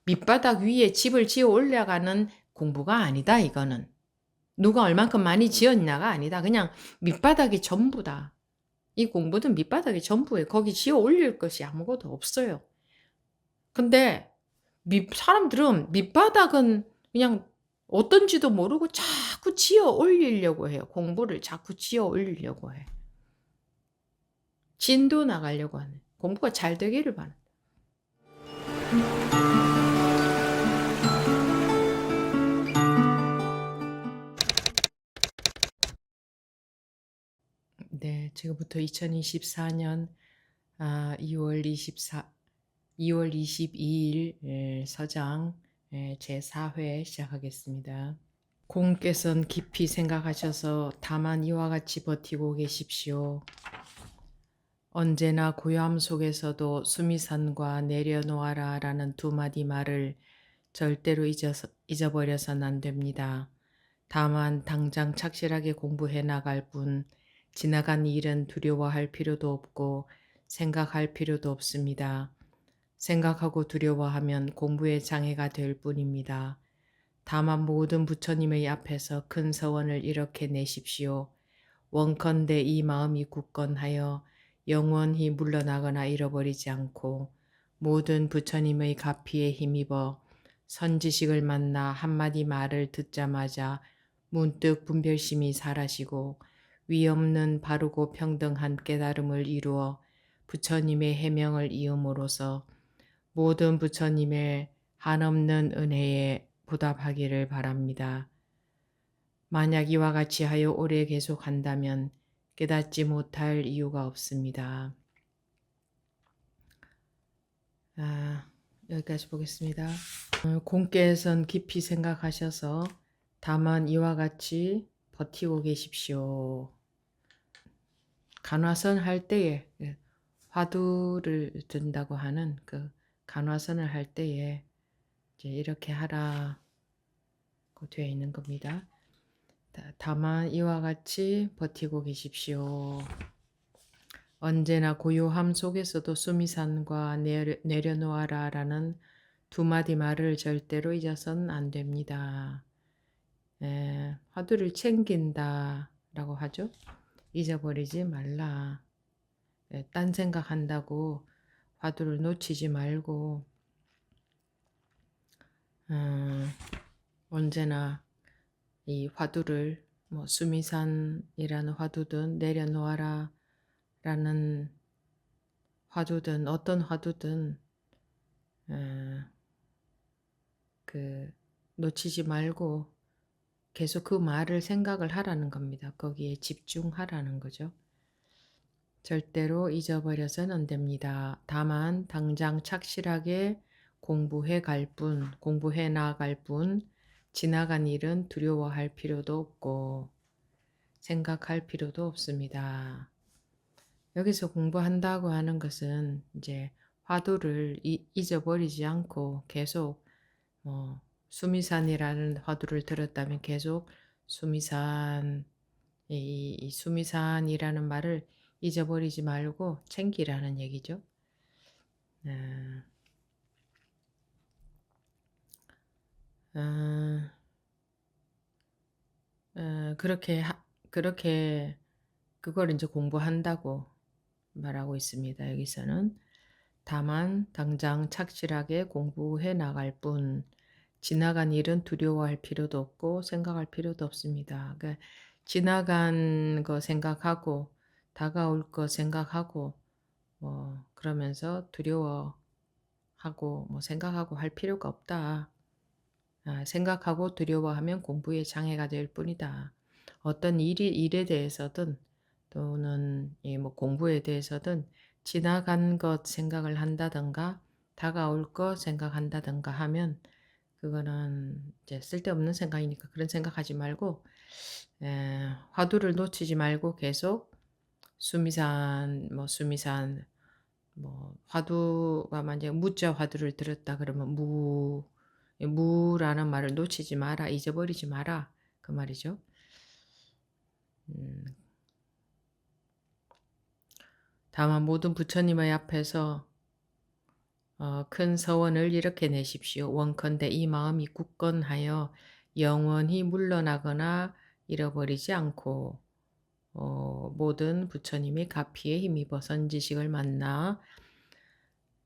밑바닥 위에 집을 지어 올라가는 공부가 아니다, 이거는. 누가 얼만큼 많이 지었냐가 아니다. 그냥 밑바닥이 전부다. 이 공부는 밑바닥이 전부예요. 거기 지어 올릴 것이 아무것도 없어요. 근데 사람들은 밑바닥은 그냥 어떤지도 모르고 자꾸 지어 올리려고 해요. 공부를 자꾸 지어 올리려고 해. 진도 나가려고 하네. 공부가 잘 되기를 바라. 네, 지금부터 2024년 2월 22일 서장 제4회 시작하겠습니다. 공께서는 깊이 생각하셔서 다만 이와 같이 버티고 계십시오. 언제나 고요함 속에서도 수미산과 내려놓아라 라는 두 마디 말을 절대로 잊어버려서는 안 됩니다. 다만 당장 착실하게 공부해 나갈 뿐 지나간 일은 두려워할 필요도 없고 생각할 필요도 없습니다. 생각하고 두려워하면 공부에 장애가 될 뿐입니다. 다만 모든 부처님의 앞에서 큰 서원을 이렇게 내십시오. 원컨대 이 마음이 굳건하여 영원히 물러나거나 잃어버리지 않고 모든 부처님의 가피에 힘입어 선지식을 만나 한마디 말을 듣자마자 문득 분별심이 사라지고 위없는 바르고 평등한 깨달음을 이루어 부처님의 해명을 이음으로써 모든 부처님의 한없는 은혜에 보답하기를 바랍니다. 만약 이와 같이 하여 오래 계속한다면 깨닫지 못할 이유가 없습니다. 여기까지 보겠습니다. 공께서는 깊이 생각하셔서 다만 이와 같이 버티고 계십시오. 간화선 할 때에 화두를 든다고 하는 그 간화선을 할 때에 이제 이렇게 하라고 되어 있는 겁니다. 다만 이와 같이 버티고 계십시오. 언제나 고요함 속에서도 수미산과 내려놓아라 라는 두 마디 말을 절대로 잊어서는 안 됩니다. 화두를 챙긴다 라고 하죠. 잊어버리지 말라. 딴 생각한다고 화두를 놓치지 말고 언제나 이 화두를 뭐 수미산이라는 화두든 내려놓아라 라는 화두든 어떤 화두든 놓치지 말고 계속 그 말을 생각을 하라는 겁니다. 거기에 집중하라는 거죠. 절대로 잊어버려서는 안 됩니다. 다만 당장 착실하게 공부해 나갈 뿐 지나간 일은 두려워할 필요도 없고 생각할 필요도 없습니다. 여기서 공부한다고 하는 것은 이제 화두를 잊어버리지 않고 계속 수미산이라는 화두를 들었다면 계속 수미산, 이 수미산이라는 말을 잊어버리지 말고 챙기라는 얘기죠. 그렇게 그걸 이제 공부한다고 말하고 있습니다. 여기서는 다만 당장 착실하게 공부해 나갈 뿐 지나간 일은 두려워할 필요도 없고 생각할 필요도 없습니다. 그러니까 지나간 거 생각하고 다가올 거 생각하고 그러면서 두려워하고 생각하고 할 필요가 없다. 생각하고 두려워하면 공부에 장애가 될 뿐이다. 어떤 일에 대해서든 또는 공부에 대해서든 지나간 것 생각을 한다든가 다가올 것 생각한다든가 하면 그거는 이제 쓸데없는 생각이니까 그런 생각하지 말고 화두를 놓치지 말고 계속 수미산 화두가 만약에 무자 화두를 들었다 그러면 무라는 말을 놓치지 마라, 잊어버리지 마라 그 말이죠. 다만 모든 부처님의 앞에서 큰 서원을 이렇게 내십시오. 원컨대 이 마음이 굳건하여 영원히 물러나거나 잃어버리지 않고 모든 부처님의 가피에 힘입어 선지식을 만나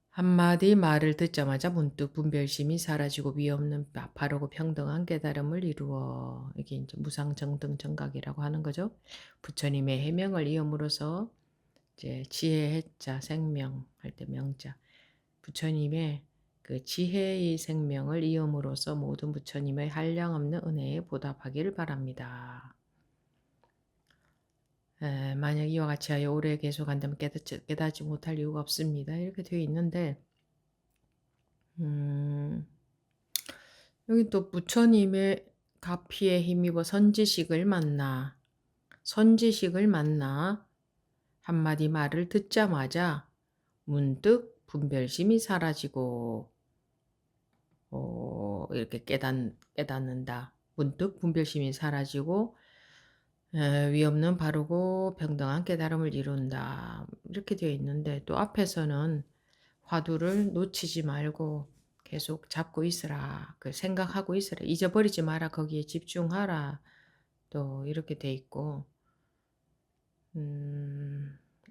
한마디 말을 듣자마자 문득 분별심이 사라지고 위없는 바르고 평등한 깨달음을 이루어. 이게 이제 무상정등정각이라고 하는 거죠. 부처님의 해명을 이음으로써 이제 지혜 해자 생명 할 때 명자 부처님의 그 지혜의 생명을 이음으로써 모든 부처님의 한량없는 은혜에 보답하기를 바랍니다. 만약 이와 같이 하여 오래 계속한다면 깨닫지 못할 이유가 없습니다. 이렇게 되어 있는데 여기 또 부처님의 가피에 힘입어 선지식을 만나 한마디 말을 듣자마자 문득 분별심이 사라지고 이렇게 깨닫는다. 문득 분별심이 사라지고 위없는 바르고 평등한 깨달음을 이룬다. 이렇게 되어 있는데 또 앞에서는 화두를 놓치지 말고 계속 잡고 있으라. 그 생각하고 있으라. 잊어버리지 마라. 거기에 집중하라. 또 이렇게 돼 있고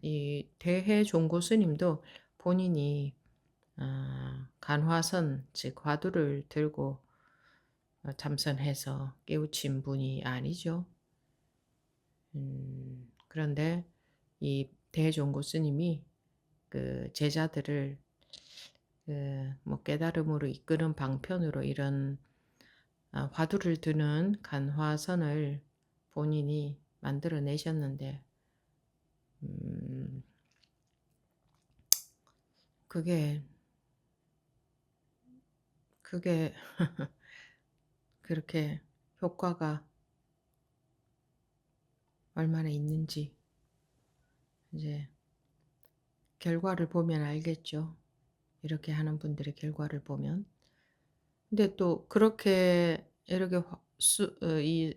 이 대해종고 스님도 본인이 간화선 즉 화두를 들고 참선해서 깨우친 분이 아니죠. 그런데 이 대종고 스님이 그 제자들을 뭐 깨달음으로 이끄는 방편으로 이런 화두를 드는 간화선을 본인이 만들어내셨는데 그게 그렇게 효과가 얼마나 있는지 이제 결과를 보면 알겠죠. 이렇게 하는 분들의 결과를 보면. 근데 또 그렇게 이렇게 이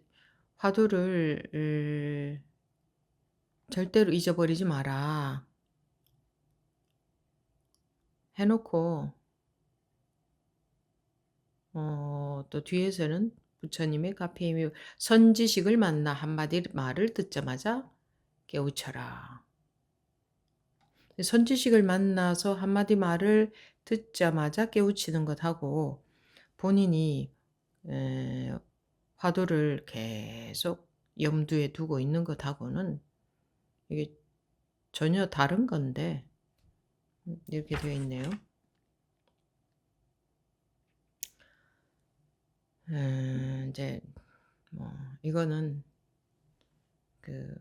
화두를 절대로 잊어버리지 마라 해놓고 또 뒤에서는 부처님의 가피임이 선지식을 만나 한마디 말을 듣자마자 깨우쳐라. 선지식을 만나서 한마디 말을 듣자마자 깨우치는 것하고 본인이 화두를 계속 염두에 두고 있는 것하고는 이게 전혀 다른 건데 이렇게 되어 있네요. 이제 뭐 이거는 그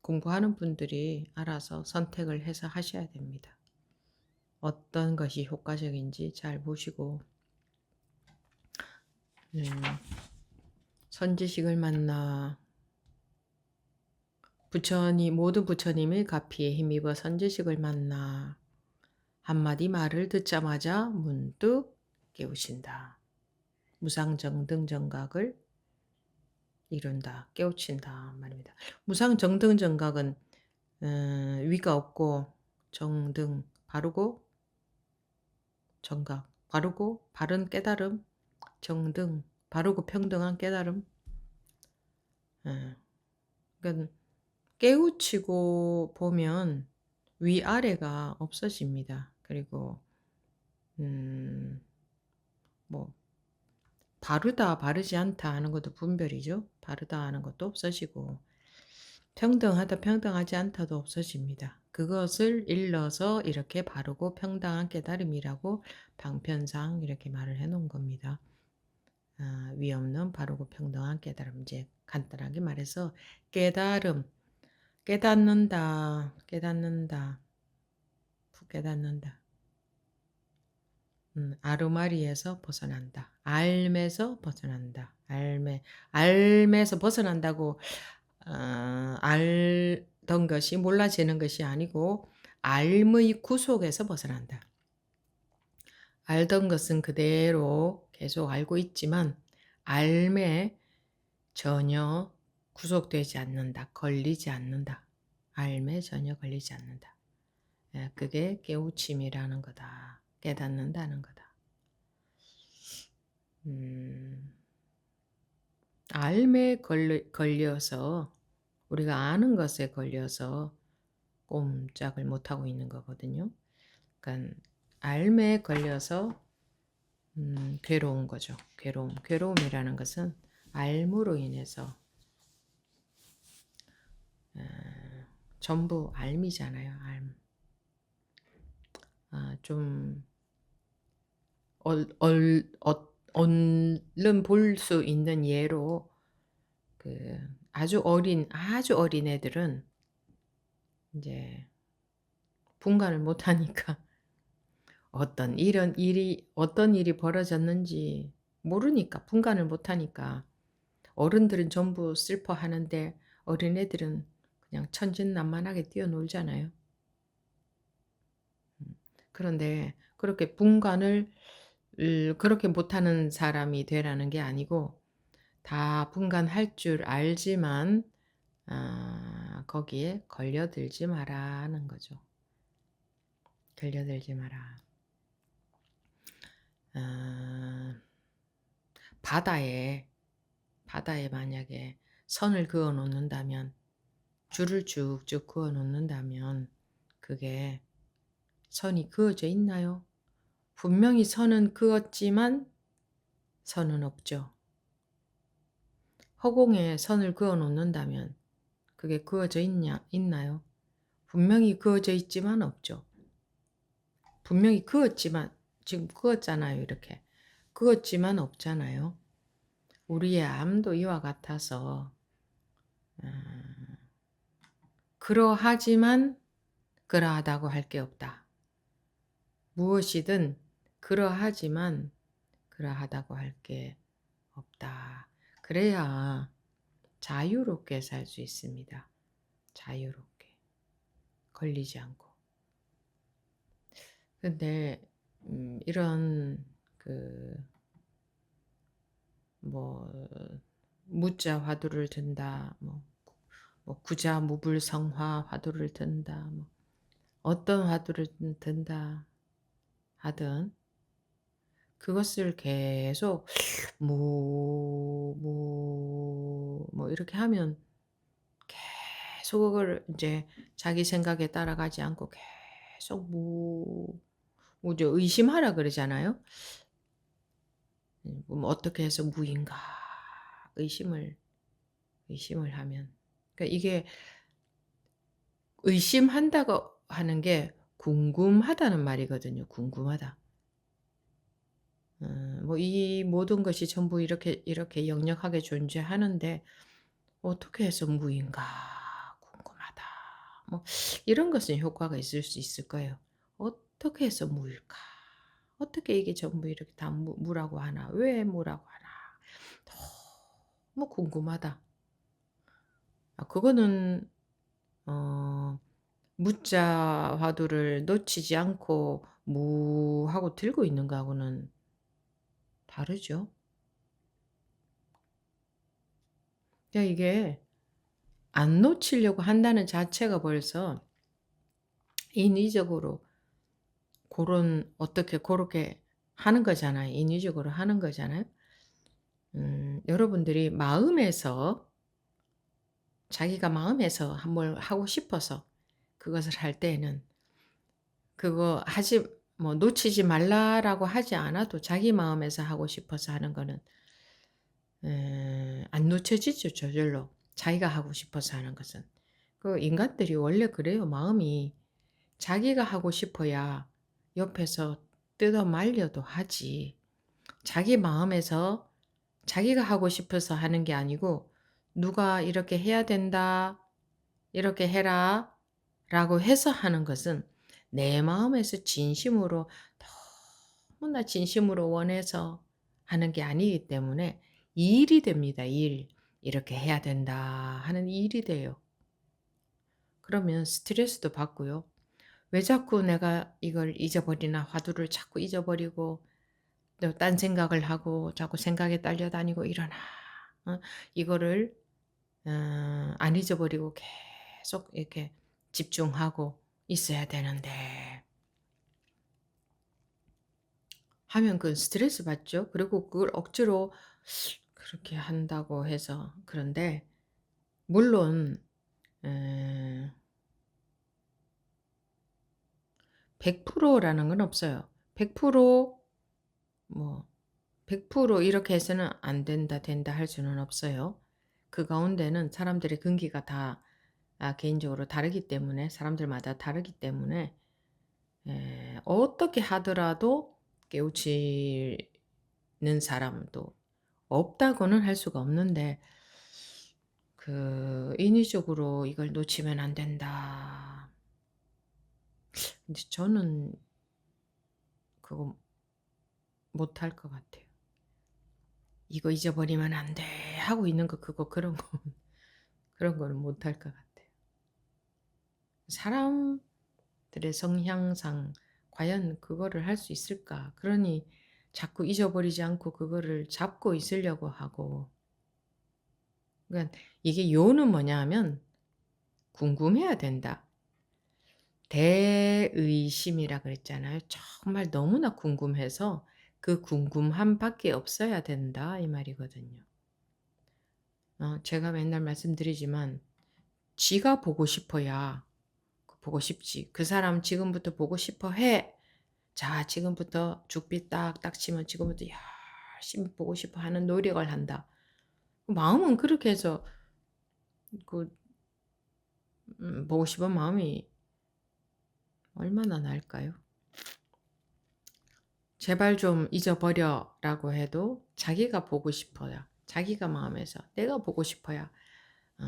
공부하는 분들이 알아서 선택을 해서 하셔야 됩니다. 어떤 것이 효과적인지 잘 보시고 선지식을 만나 모든 부처님의 가피에 힘입어 선지식을 만나 한마디 말을 듣자마자 문득 깨우친다. 무상정등정각을 이룬다. 깨우친다 말입니다. 무상정등정각은 위가 없고 정등 바르고 정각 바르고 바른 깨달음 정등 바르고 평등한 깨달음 그러니까 깨우치고 보면 위아래가 없어집니다. 그리고 뭐 바르다 바르지 않다 하는 것도 분별이죠. 바르다 하는 것도 없어지고 평등하다 평등하지 않다도 없어집니다. 그것을 일러서 이렇게 바르고 평등한 깨달음이라고 방편상 이렇게 말을 해놓은 겁니다. 위 없는 바르고 평등한 깨달음. 이제 간단하게 말해서 깨달음 깨닫는다 아르마리에서 벗어난다. 알매서 벗어난다. 알매서 벗어난다고 알던 것이 몰라지는 것이 아니고 알의 구속에서 벗어난다. 알던 것은 그대로 계속 알고 있지만 알매 전혀 구속되지 않는다. 걸리지 않는다. 알매 전혀 걸리지 않는다. 그게 깨우침이라는 거다. 깨닫는다는 거다. 알매 걸려서 우리가 아는 것에 걸려서 꼼짝을 못하고 있는 거거든요. 그러니까 알매에 걸려서 괴로운 거죠. 괴로움이라는 것은 알무로 인해서 전부 알미잖아요. 좀 얼른 볼 수 있는 예로 아주 어린 애들은 이제 분간을 못 하니까 어떤 일이 벌어졌는지 모르니까 분간을 못 하니까 어른들은 전부 슬퍼하는데 어린애들은 그냥 천진난만하게 뛰어놀잖아요. 그런데 그렇게 분간을 그렇게 못하는 사람이 되라는 게 아니고 다 분간할 줄 알지만 거기에 걸려들지 마라는 거죠. 걸려들지 마라. 바다에 만약에 선을 그어 놓는다면 줄을 쭉쭉 그어 놓는다면 그게 선이 그어져 있나요? 분명히 선은 그었지만 선은 없죠. 허공에 선을 그어 놓는다면 그게 그어져 있나요? 분명히 그어져 있지만 없죠. 분명히 그었지만 지금 그었잖아요. 이렇게 그었지만 없잖아요. 우리의 암도 이와 같아서 그러하지만 그러하다고 할 게 없다. 무엇이든 그러하지만 그러하다고 할 게 없다. 그래야 자유롭게 살 수 있습니다. 자유롭게. 걸리지 않고. 근데 이런 뭐 무자 화두를 든다. 뭐 구자 무불성화 화두를 든다. 뭐 어떤 화두를 든다 하든 그것을 계속 뭐 이렇게 하면 계속 그걸 이제 자기 생각에 따라가지 않고 계속 뭐죠? 의심하라 그러잖아요. 뭐 어떻게 해서 무인가 의심을 하면 그러니까 이게 의심한다고 하는 게 궁금하다는 말이거든요. 궁금하다. 뭐 이 모든 것이 전부 이렇게 역력하게 존재하는데 어떻게 해서 무인가 궁금하다. 뭐 이런 것은 효과가 있을 수 있을 거예요. 어떻게 해서 무일까? 어떻게 이게 전부 이렇게 다 무라고 하나? 왜 무라고 하나? 너무 궁금하다. 그거는 무자 화두를 놓치지 않고 무하고 들고 있는 거하고는 다르죠. 그러니까 이게 안 놓치려고 한다는 자체가 벌써 인위적으로 그렇게 하는 거잖아요. 인위적으로 하는 거잖아요. 여러분들이 자기가 마음에서 뭘 하고 싶어서 그것을 할 때에는 그거 놓치지 말라라고 하지 않아도 자기 마음에서 하고 싶어서 하는 거는 안 놓쳐지죠, 저절로. 자기가 하고 싶어서 하는 것은. 인간들이 원래 그래요. 마음이 자기가 하고 싶어야 옆에서 뜯어 말려도 하지. 자기 마음에서 자기가 하고 싶어서 하는 게 아니고 누가 이렇게 해야 된다, 이렇게 해라 라고 해서 하는 것은 내 마음에서 진심으로 너무나 진심으로 원해서 하는 게 아니기 때문에 일이 됩니다. 이렇게 해야 된다 하는 일이 돼요. 그러면 스트레스도 받고요. 왜 자꾸 내가 이걸 잊어버리나 화두를 자꾸 잊어버리고 또 딴 생각을 하고 자꾸 생각에 딸려다니고 이러나 이거를 안 잊어버리고 계속 이렇게 집중하고 있어야 되는데 하면 그건 스트레스 받죠. 그리고 그걸 억지로 그렇게 한다고 해서 그런데 물론 에 100%라는 건 없어요. 100% 뭐 100% 이렇게 해서는 안 된다, 된다 할 수는 없어요. 그 가운데는 사람들의 근기가 다 개인적으로 다르기 때문에 사람들마다 다르기 때문에 어떻게 하더라도 깨우치는 사람도 없다고는 할 수가 없는데 인위적으로 '이걸 놓치면 안 된다.' 근데 저는 그거 못할 것 같아요. '이거 잊어버리면 안 돼.' 하고 있는 거 그런 거 그런 거는 못할 것 같아요. 사람들의 성향상 과연 그거를 할 수 있을까? 그러니 자꾸 잊어버리지 않고 그거를 잡고 있으려고 하고 그러니까 이게 요는 뭐냐 하면 궁금해야 된다. 대의심이라 그랬잖아요. 정말 너무나 궁금해서 그 궁금함밖에 없어야 된다 이 말이거든요. 제가 맨날 말씀드리지만 지가 보고 싶어야 보고 싶지. 그 사람 지금부터 보고 싶어 해. 자, 지금부터 죽빛 딱딱 치면 지금부터 열심히 보고 싶어 하는 노력을 한다. 마음은 그렇게 해서 그 보고 싶은 마음이 얼마나 날까요? 제발 좀 잊어버려라고 해도 자기가 보고 싶어야, 자기가 마음에서 내가 보고 싶어야 어,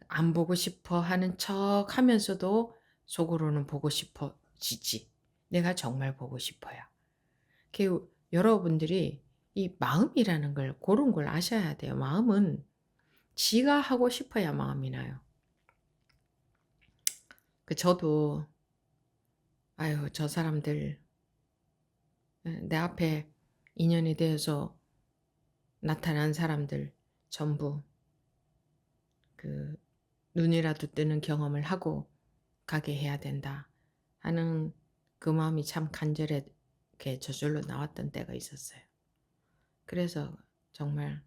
안 보고 싶어 하는 척 하면서도 속으로는 보고 싶어지지. 내가 정말 보고 싶어야. 여러분들이 이 마음이라는 걸 그런 걸 아셔야 돼요. 마음은 지가 하고 싶어야 마음이 나요. 저도 아유 저 사람들 내 앞에 인연이 되어서 나타난 사람들 전부 그 눈이라도 뜨는 경험을 하고 가게 해야 된다 하는 그 마음이 참 간절하게 저절로 나왔던 때가 있었어요. 그래서 정말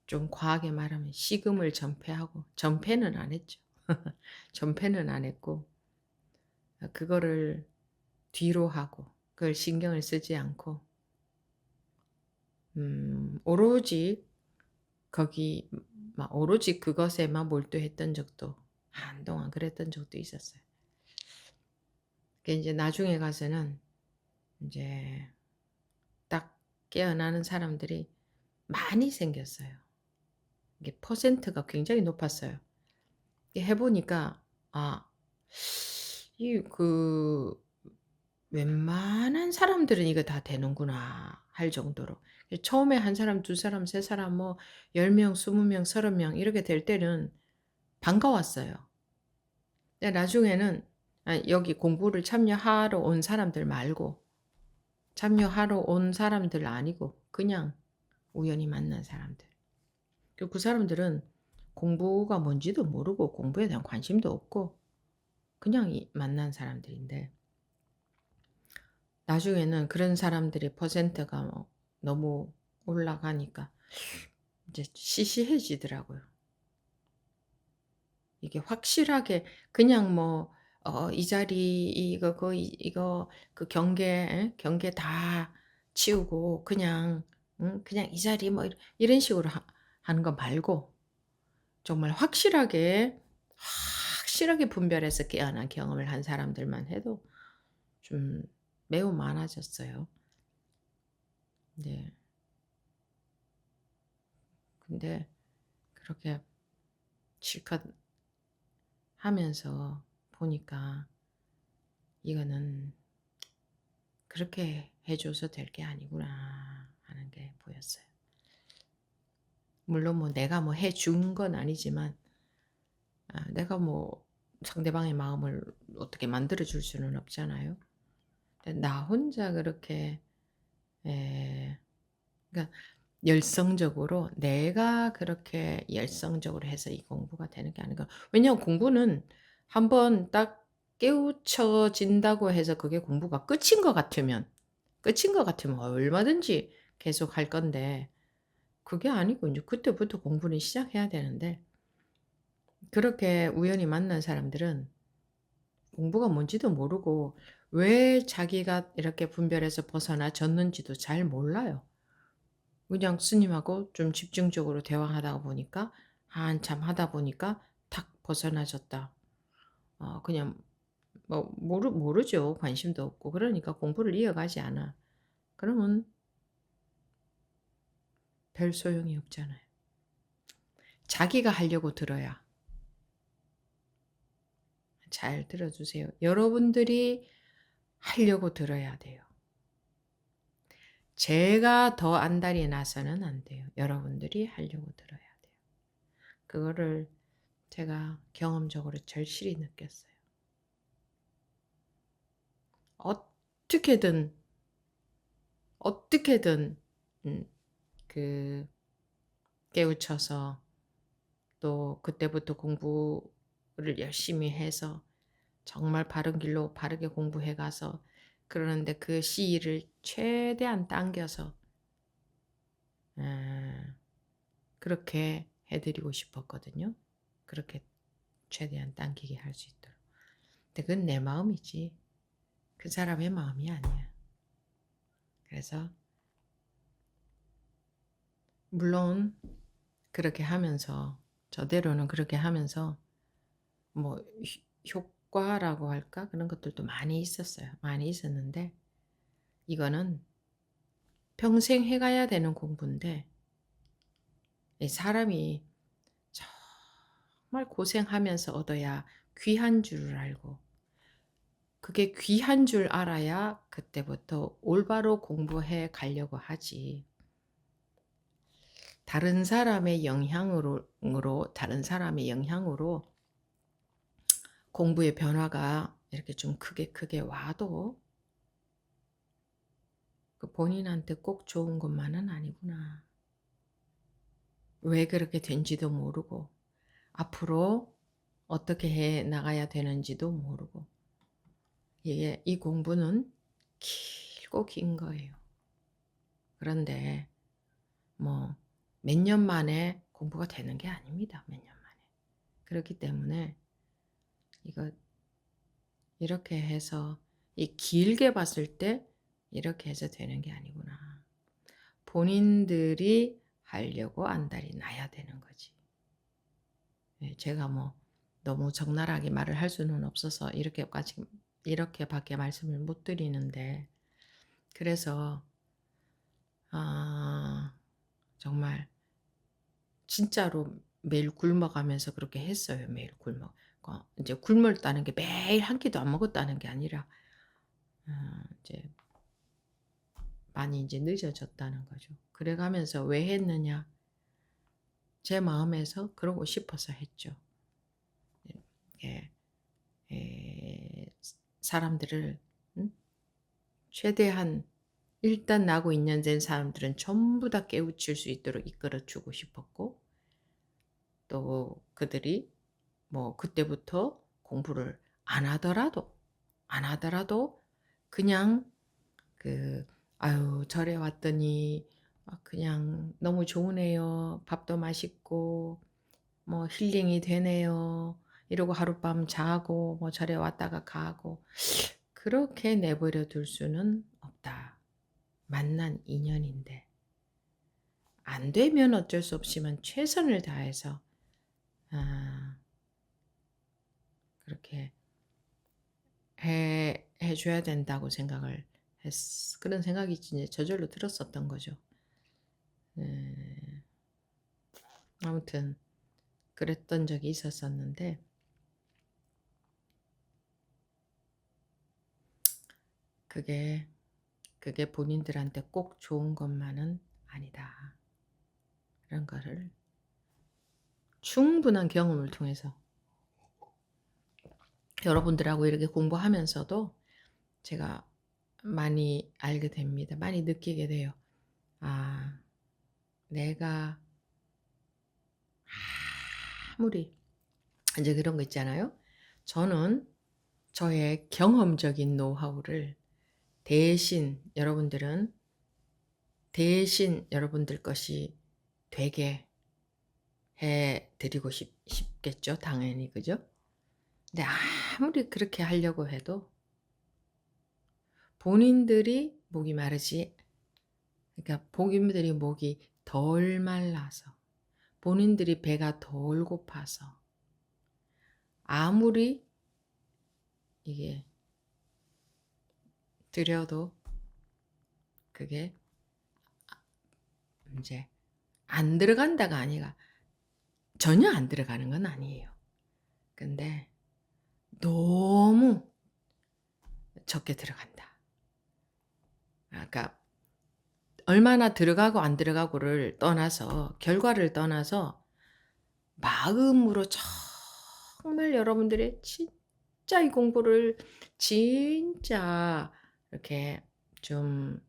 좀 과하게 말하면 식음을 전폐하고 전폐는 안 했죠. 전폐는 안 했고 그거를 뒤로 하고 그걸 신경을 쓰지 않고 오로지 거기 막 오로지 그것에만 몰두했던 적도 한동안 그랬던 적도 있었어요. 그게 인제 나중에 가서는 인제 딱 깨어나는 사람들이 많이 생겼어요. 이게 퍼센트가 굉장히 높았어요. 이게 해 보니까 아 이 웬만한 사람들은 이거 다 되는구나 할 정도로. 처음에 한 사람, 두 사람, 세 사람 뭐 10 명, 20 명, 30 명 이렇게 될 때는 반가웠어요. 근데 나중에는 여기 공부를 참여하러 온 사람들 말고 참여하러 온 사람들 아니고 그냥 우연히 만난 사람들. 그 사람들은 공부가 뭔지도 모르고 공부에 대한 관심도 없고 그냥 만난 사람들인데 나중에는 그런 사람들의 퍼센트가 너무 올라가니까 이제 시시해지더라고요. 이게 확실하게 그냥 이 자리 이거 그 경계 다 치우고 그냥 그냥 이 자리 이런 식으로 하는 거 말고 정말 확실하게 분별해서 깨어난 경험을 한 사람들만 해도 좀 매우 많아졌어요. 네. 근데 그렇게 실컷 하면서 보니까 이거는 '그렇게 해 줘서 될 게 아니구나.' 하는 게 보였어요. 물론 내가 해 준 건 아니지만 내가 상대방의 마음을 어떻게 만들어 줄 수는 없잖아요. 근데 나 혼자 그렇게 에 그러니까 열성적으로 내가 그렇게 열성적으로 해서 이 공부가 되는 게 아닌가. 왜냐하면 공부는 한번 딱 깨우쳐진다고 해서 그게 공부가 끝인 것 같으면 얼마든지 계속 할 건데 그게 아니고 이제 그때부터 공부는 시작해야 되는데 그렇게 우연히 만난 사람들은 공부가 뭔지도 모르고 왜 자기가 이렇게 분별해서 벗어나졌는지도 잘 몰라요. 그냥 스님하고 좀 집중적으로 대화하다 보니까 한참 하다 보니까 탁 벗어나졌다. 그냥 뭐 모르죠. 관심도 없고. 그러니까 공부를 이어가지 않아. 그러면 별 소용이 없잖아요. 자기가 하려고 들어야. 잘 들어주세요. 여러분들이 하려고 들어야 돼요. 제가 더 안달이 나서는 안 돼요. 여러분들이 하려고 들어야 돼요. 그거를 제가 경험적으로 절실히 느꼈어요. 어떻게든 어떻게든 그 깨우쳐서 또 그때부터 공부를 열심히 해서 정말 바른 길로 바르게 공부해 가서 그러는데 그 시일을 최대한 당겨서 그렇게 해 드리고 싶었거든요. 그렇게 최대한 당기게 할 수 있도록. 근데 그건 내 마음이지 그 사람의 마음이 아니야. 그래서 물론 그렇게 하면서 저대로는 그렇게 하면서 뭐 효과라고 할까? 그런 것들도 많이 있었어요. 많이 있었는데 이거는 평생 해 가야 되는 공부인데 이 사람이 정말 고생하면서 얻어야 귀한 줄을 알고 그게 귀한 줄 알아야 그때부터 올바로 공부해 가려고 하지. 다른 사람의 영향으로 공부의 변화가 이렇게 좀 크게 와도 그 본인한테 꼭 좋은 것만은 아니구나. 왜 그렇게 된지도 모르고 앞으로 어떻게 해 나가야 되는지도 모르고 이 공부는 길고 긴 거예요. 그런데 뭐 몇 년 만에 공부가 되는 게 아닙니다. 몇 년 만에. 그렇기 때문에 이거 이렇게 해서 이 길게 봤을 때 이렇게 해서 되는 게 아니구나. 본인들이 하려고 안달이 나야 되는 거지. 제가 뭐 너무 적나라하게 말을 할 수는 없어서 이렇게밖에 말씀을 못 드리는데 그래서 정말 진짜로 매일 굶어가면서 그렇게 했어요. 매일 이제 굶었다는 게 매일 한 끼도 안 먹었다는 게 아니라 이제 많이 이제 늦어졌다는 거죠. 그래가면서 왜 했느냐? 제 마음에서 그러고 싶어서 했죠. 예, 사람들을 최대한 일단 나고 있는 사람들은 전부 다 깨우칠 수 있도록 이끌어주고 싶었고 또 그들이 뭐 그때부터 공부를 안 하더라도 그냥 아유 절에 왔더니 그냥 너무 좋으네요. 밥도 맛있고 뭐 힐링이 되네요. 이러고 하룻밤 자고 뭐 절에 왔다가 가고 그렇게 내버려 둘 수는 없다. 만난 인연인데 안 되면 어쩔 수 없지만 최선을 다해서 그렇게 해줘야 된다고 그런 생각이 이제 저절로 들었었던 거죠. 아무튼 그랬던 적이 있었었는데 그게 본인들한테 꼭 좋은 것만은 아니다. 그런 거를 충분한 경험을 통해서 여러분들하고 이렇게 공부하면서도 제가 많이 알게 됩니다. 많이 느끼게 돼요. 내가 아무리 이제 그런 거 있잖아요. 저는 저의 경험적인 노하우를 대신 여러분들은 대신 여러분들 것이 되게 해 드리고 싶겠죠, 당연히. 그죠? 근데 아무리 그렇게 하려고 해도 본인들이 목이 마르지, 그러니까 본인들이 목이 덜 말라서, 본인들이 배가 덜 고파서 아무리 이게 드려도 그게 인제 안 들어간다가 아니라 전혀 안 들어가는 건 아니에요. 근데 너무 적게 들어간다. 그러니까 얼마나 들어가고 안 들어가고를 떠나서, 결과를 떠나서 마음으로 정말 여러분들이 진짜 이 공부를 진짜 이렇게 좀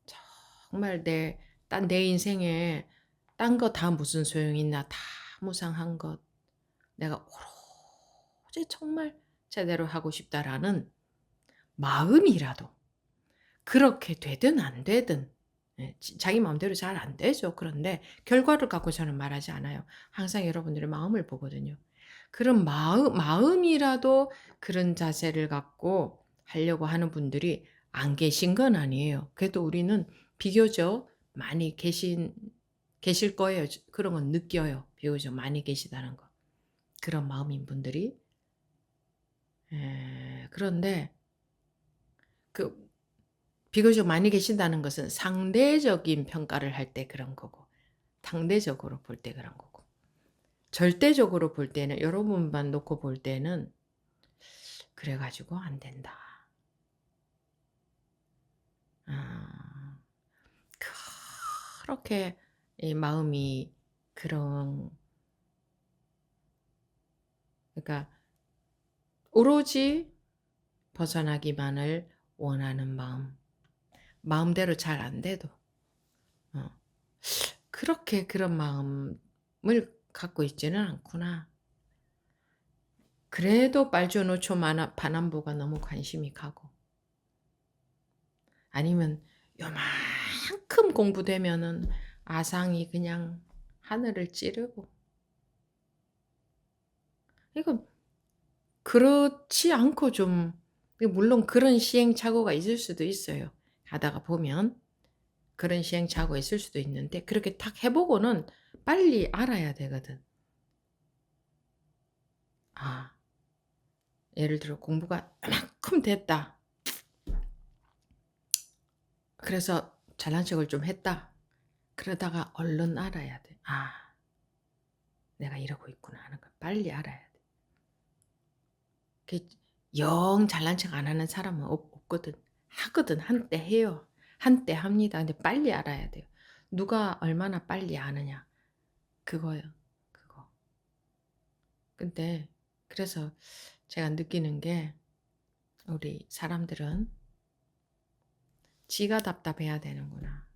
정말 내 인생에 딴 거 다 무슨 소용 있나, 다 무상한 것, 내가 오로지 정말 제대로 하고 싶다라는 마음이라도, 그렇게 되든 안 되든, 자기 마음대로 잘 안 되죠. 그런데 결과를 갖고 저는 말하지 않아요. 항상 여러분들의 마음을 보거든요. 그런 마음이라도 그런 자세를 갖고 하려고 하는 분들이 안 계신 건 아니에요. 그래도 우리는 비교적 많이 계실 거예요. 그런 건 느껴요. 비교적 많이 계시다는 거. 그런 마음인 분들이. 그런데 그 비교적 많이 계신다는 것은 상대적인 평가를 할 때 그런 거고, 상대적으로 볼 때 그런 거고, 절대적으로 볼 때는, 여러분만 놓고 볼 때는 그래 가지고 안 된다. 아. 그렇게 이 마음이 그런, 그러니까 오로지 벗어나기만을 원하는 마음, 마음대로 잘 안 돼도 어 그렇게 그런 마음을 갖고 있지는 않구나. 그래도 빨주노초 반환보가 너무 관심이 가고, 아니면 요만큼 공부되면은 아상이 그냥 하늘을 찌르고, 이거 그렇지 않고 좀, 물론 그런 시행착오가 있을 수도 있어요. 하다가 보면 그런 시행착오가 있을 수도 있는데, 그렇게 탁 해 보고는 빨리 알아야 되거든. 아, 예를 들어 공부가 이만큼 됐다. 그래서 잘난 척을 좀 했다. 그러다가 얼른 알아야 돼. 아, 내가 이러고 있구나 하는 걸 빨리 알아야 돼. 영 잘난 척 안 하는 사람은 없거든. 하거든. 한때 해요. 한때 합니다. 근데 빨리 알아야 돼요. 누가 얼마나 빨리 아느냐. 그거요. 그거. 근데 그래서 제가 느끼는 게, 우리 사람들은 지가 답답해야 되는구나.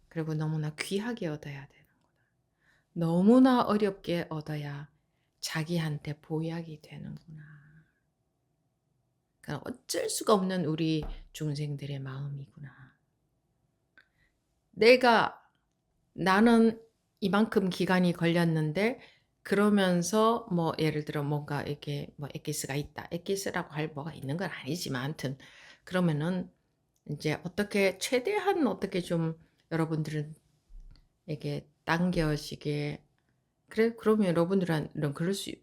그리고 너무나 귀하게 얻어야 되는구나. 너무나 어렵게 얻어야 자기한테 보약이 되는구나. 그러니까 어쩔 수가 없는 우리 중생들의 마음이구나. 나는 이만큼 기간이 걸렸는데, 그러면서 뭐 예를 들어 뭔가 이렇게 뭐 엑기스가 있다. 엑기스라고 할 뭐가 있는 건 아니지만 아무튼 그러면은 인제 어떻게 최대한 어떻게 좀 여러분들은 이게 당겨지게, 그러면 여러분들은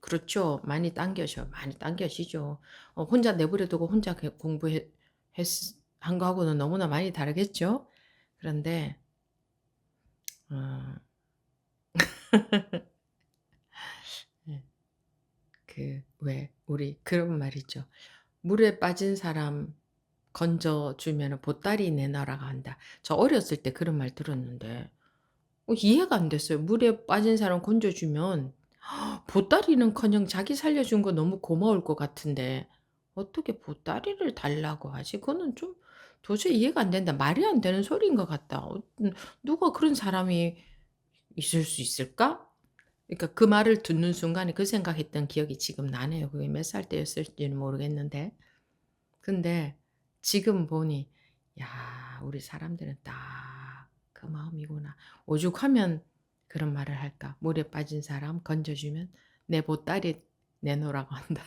그렇죠. 많이 많이 당겨지죠. 혼자 내버려 두고 혼자 공부해 했 한 거하고는 너무나 많이 다르겠죠? 그런데 어 예. 왜 우리 그런 말 있죠. "물에 빠진 사람 건져 주면은 보따리 내놔라고 한다." 저 어렸을 때 그런 말 들었는데 이해가 안 됐어요. 물에 빠진 사람 건져 주면 보따리는커녕 자기 살려준 거 너무 고마울 것 같은데 어떻게 보따리를 달라고 하지? 그거는 좀 도저히 이해가 안 된다. 말이 안 되는 소리인 것 같다. 누가 그런 사람이 있을 수 있을까? 그러니까 그 말을 듣는 순간에 그 생각했던 기억이 지금 나네요. 그게 몇 살 때였을지는 모르겠는데. 근데 지금 보니 야, 우리 사람들은 딱 그 마음이구나. 오죽하면 그런 말을 할까? 물에 빠진 사람 건져주면 내 보따리 내놓으라고 한다.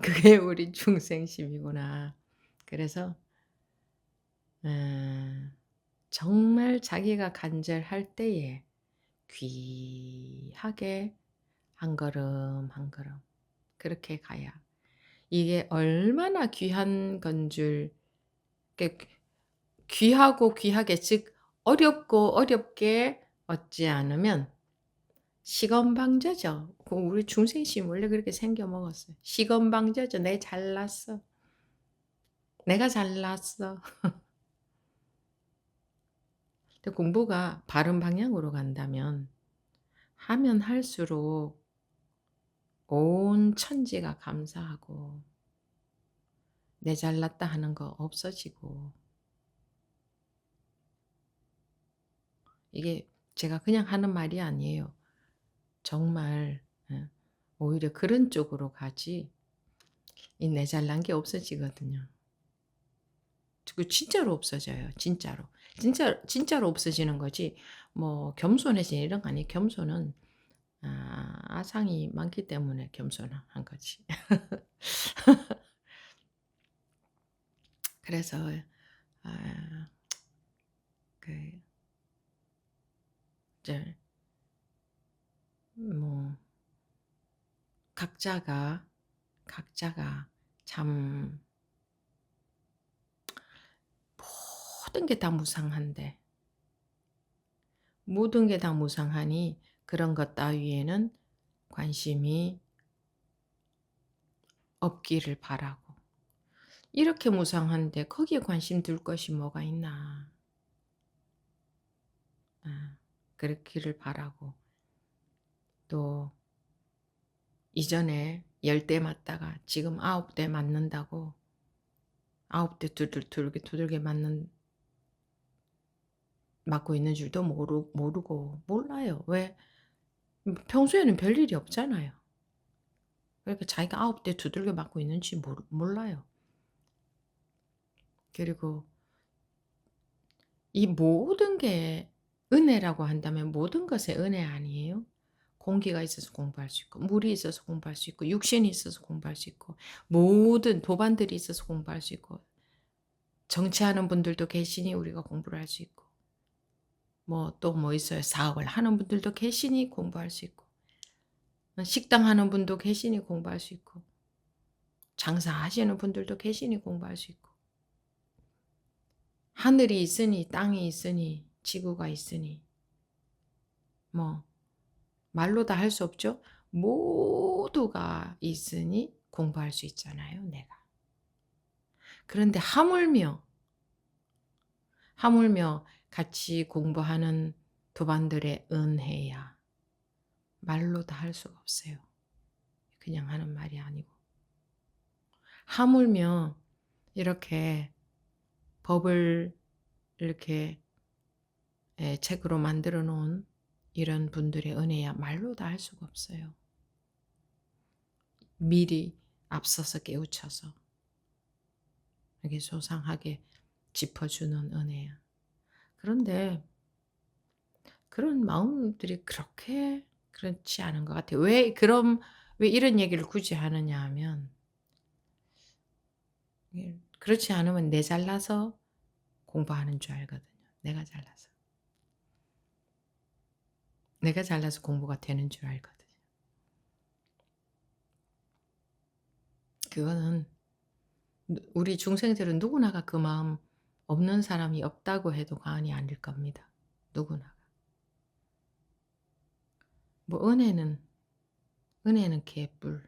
그게 우리 중생심이구나. 그래서 정말 자기가 간절할 때에 귀하게 한 걸음 한 걸음 그렇게 가야 이게 얼마나 귀한 건 줄 귀하고 귀하게 즉 어렵고 어렵게 얻지 않으면 시건방져죠. 우리 중생심 원래 그렇게 생겨 먹었어요. 시건방져죠. 내 잘났어. 내가 잘났어. 근데 공부가 바른 방향으로 간다면 하면 할수록 온 천지가 감사하고 내 잘났다 하는 거 없어지고 이게 제가 그냥 하는 말이 아니에요. 정말 오히려 그런 쪽으로 가지 이 내 잘난 게 없어지거든요. 그 진짜로 없어져요. 진짜로. 진짜로 없어지는 거지. 뭐 겸손해지는 이런 거 아니에요. 겸손은 아상이 많기 때문에 겸손한 거지. 그래서 아, 그 이제 뭐 각자가 참 모든 게 다 무상한데 모든 게 다 무상하니 그런 것 따위에는 관심이 없기를 바라고 이렇게 무상한데 거기에 관심 둘 것이 뭐가 있나. 그렇기를 바라고 또 이전에 10대 맞다가 지금 9대 맞는다고 9대 두들게 맞고 있는 줄도 모르고 몰라요. 왜? 평소에는 별일이 없잖아요. 그러니까 자기가 9대 두들겨 맞고 있는지 몰라요. 그리고 이 모든 게 은혜라고 한다면 모든 것의 은혜 아니에요? 공기가 있어서 공부할 수 있고 물이 있어서 공부할 수 있고 육신이 있어서 공부할 수 있고 모든 도반들이 있어서 공부할 수 있고 정치하는 분들도 계시니 우리가 공부를 할 수 있고 뭐 또 뭐 있어요. 사업을 하는 분들도 계시니 공부할 수 있고 식당 하는 분도 계시니 공부할 수 있고 장사하시는 분들도 계시니 공부할 수 있고 하늘이 있으니 땅이 있으니 지구가 있으니 뭐 말로 다 할 수 없죠. 모두가 있으니 공부할 수 있잖아요, 내가. 그런데 하물며 같이 공부하는 도반들의 은혜야. 말로 다 할 수가 없어요. 그냥 하는 말이 아니고. 하물며 이렇게 법을 이렇게 책으로 만들어 놓은 이런 분들의 은혜야 말로 다 할 수가 없어요. 미리 앞서서 깨우쳐서 이렇게 소상하게 짚어주는 은혜야. 그런데 그런 마음들이 그렇게 그렇지 않은 것 같아요. 왜 이런 얘기를 굳이 하느냐 하면 그렇지 않으면 내 잘나서 공부하는 줄 알거든요. 내가 잘나서 공부가 되는 줄 알거든요. 그거는 우리 중생들은 누구나가 그 마음 없는 사람이 없다고 해도 과언이 아닐 겁니다. 누구나가. 뭐 은혜는 개뿔.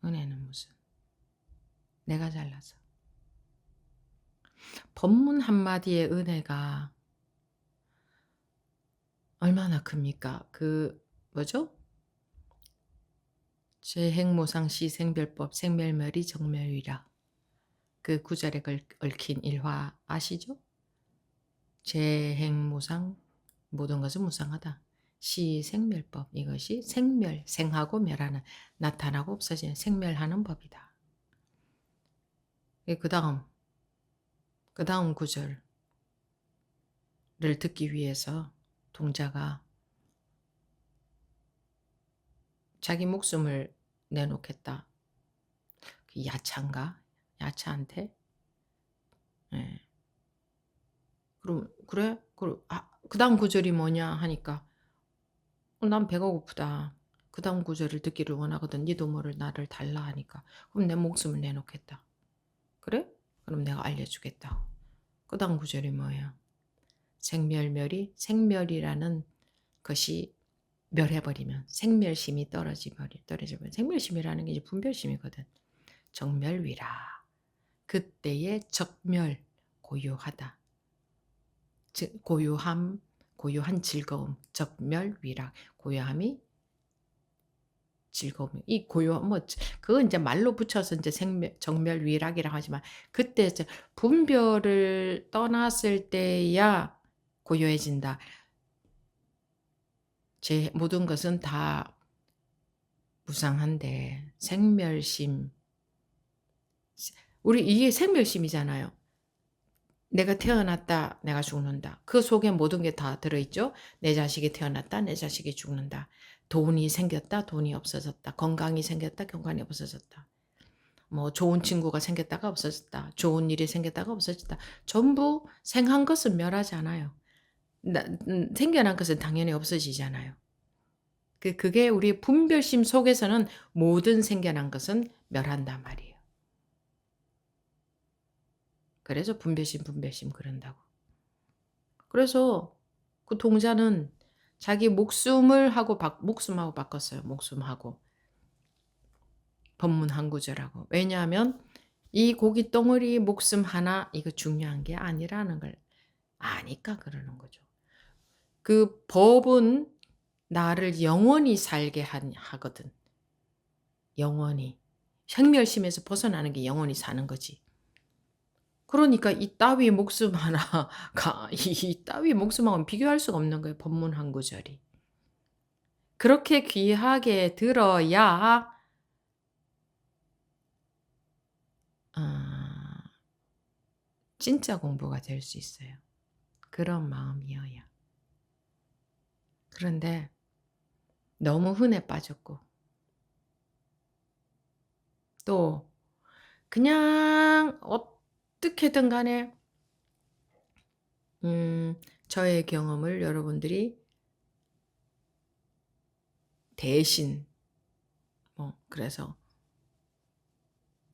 은혜는 무슨 내가 잘나서. 법문 한마디의 은혜가 얼마나 큽니까? 그 뭐죠? 제행모상시 생별법 생멸멸이 정멸이라. 그 구절에 얽힌 일화 아시죠? 제행모상 모든 것은 무상하다. 시생멸법. 이것이 생멸, 생하고 멸하는, 나타나고 없어지는 생멸하는 법이다. 그 다음 구절을 듣기 위해서 동자가 자기 목숨을 내놓겠다. 야차인가? 야차한테? 예. 그럼, 그래? 그 다음 구절이 뭐냐 하니까, 난 배가 고프다. 그 다음 구절을 듣기를 원하거든. 니도 모를 나를 달라 하니까. 그럼 내 목숨을 내놓겠다. 그래? 그럼 내가 알려주겠다. 그 다음 구절이 뭐예요? 생멸멸이, 생멸이라는 것이 멸해버리면 생멸심이 떨어지면 생멸심이라는 게 이제 분별심이거든. 정멸위라. 그때의 적멸, 고요하다. 즉 고요함, 고요한 즐거움, 적멸위락, 고요함이 즐거움. 이 고요함 그거 이제 말로 붙여서 이제 정멸위락이라고 하지만 그때 이제 분별을 떠났을 때야 고요해진다. 제 모든 것은 다 무상한데 생멸심. 우리 이게 생멸심이잖아요. 내가 태어났다, 내가 죽는다. 그 속에 모든 게 다 들어있죠. 내 자식이 태어났다, 내 자식이 죽는다. 돈이 생겼다, 돈이 없어졌다. 건강이 생겼다, 건강이 없어졌다. 뭐 좋은 친구가 생겼다가 없어졌다. 좋은 일이 생겼다가 없어졌다. 전부 생한 것은 멸하지 않아요. 생겨난 것은 당연히 없어지잖아요. 그게 우리 분별심 속에서는 모든 생겨난 것은 멸한단 말이에요. 그래서 분별심 그런다고. 그래서 그 동자는 자기 목숨하고 바꿨어요. 목숨하고. 법문 한 구절하고. 왜냐하면 이 고기 덩어리 목숨 하나 이거 중요한 게 아니라는 걸 아니까 그러는 거죠. 그 법은 나를 영원히 살게 하거든. 영원히. 생멸심에서 벗어나는 게 영원히 사는 거지. 그러니까 이 따위 목숨 하나가 이 따위 목숨하고는 비교할 수가 없는 거예요. 법문 한 구절이. 그렇게 귀하게 들어야 진짜 공부가 될 수 있어요. 그런 마음이어야. 그런데 너무 흔해 빠졌고 또 그냥 어떻게든 간에 저의 경험을 여러분들이 대신 그래서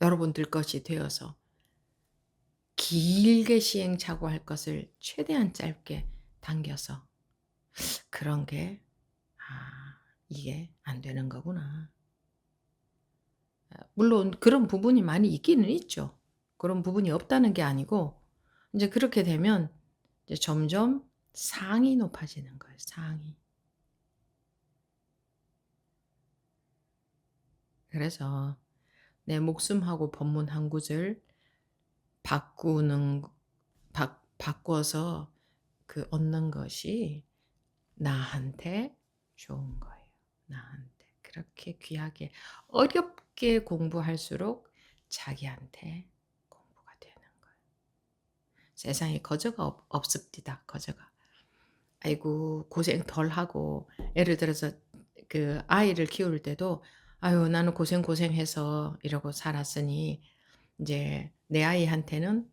여러분들 것이 되어서 길게 시행착오할 것을 최대한 짧게 당겨서 그런 게 이게 안 되는 거구나. 물론 그런 부분이 많이 있기는 있죠. 그런 부분이 없다는 게 아니고 이제 그렇게 되면 이제 점점 상이 높아지는 거예요. 상이. 그래서 내 목숨하고 법문 한 구절 바꿔서 그 얻는 것이 나한테 좋은 거예요. 나한테. 그렇게 귀하게 어렵게 공부할수록 자기한테 공부가 되는 거예요. 세상에 거저가 없습니다. 거저가. 아이고 고생 덜 하고 예를 들어서 그 아이를 키울 때도 아유 나는 고생해서 이러고 살았으니 이제 내 아이한테는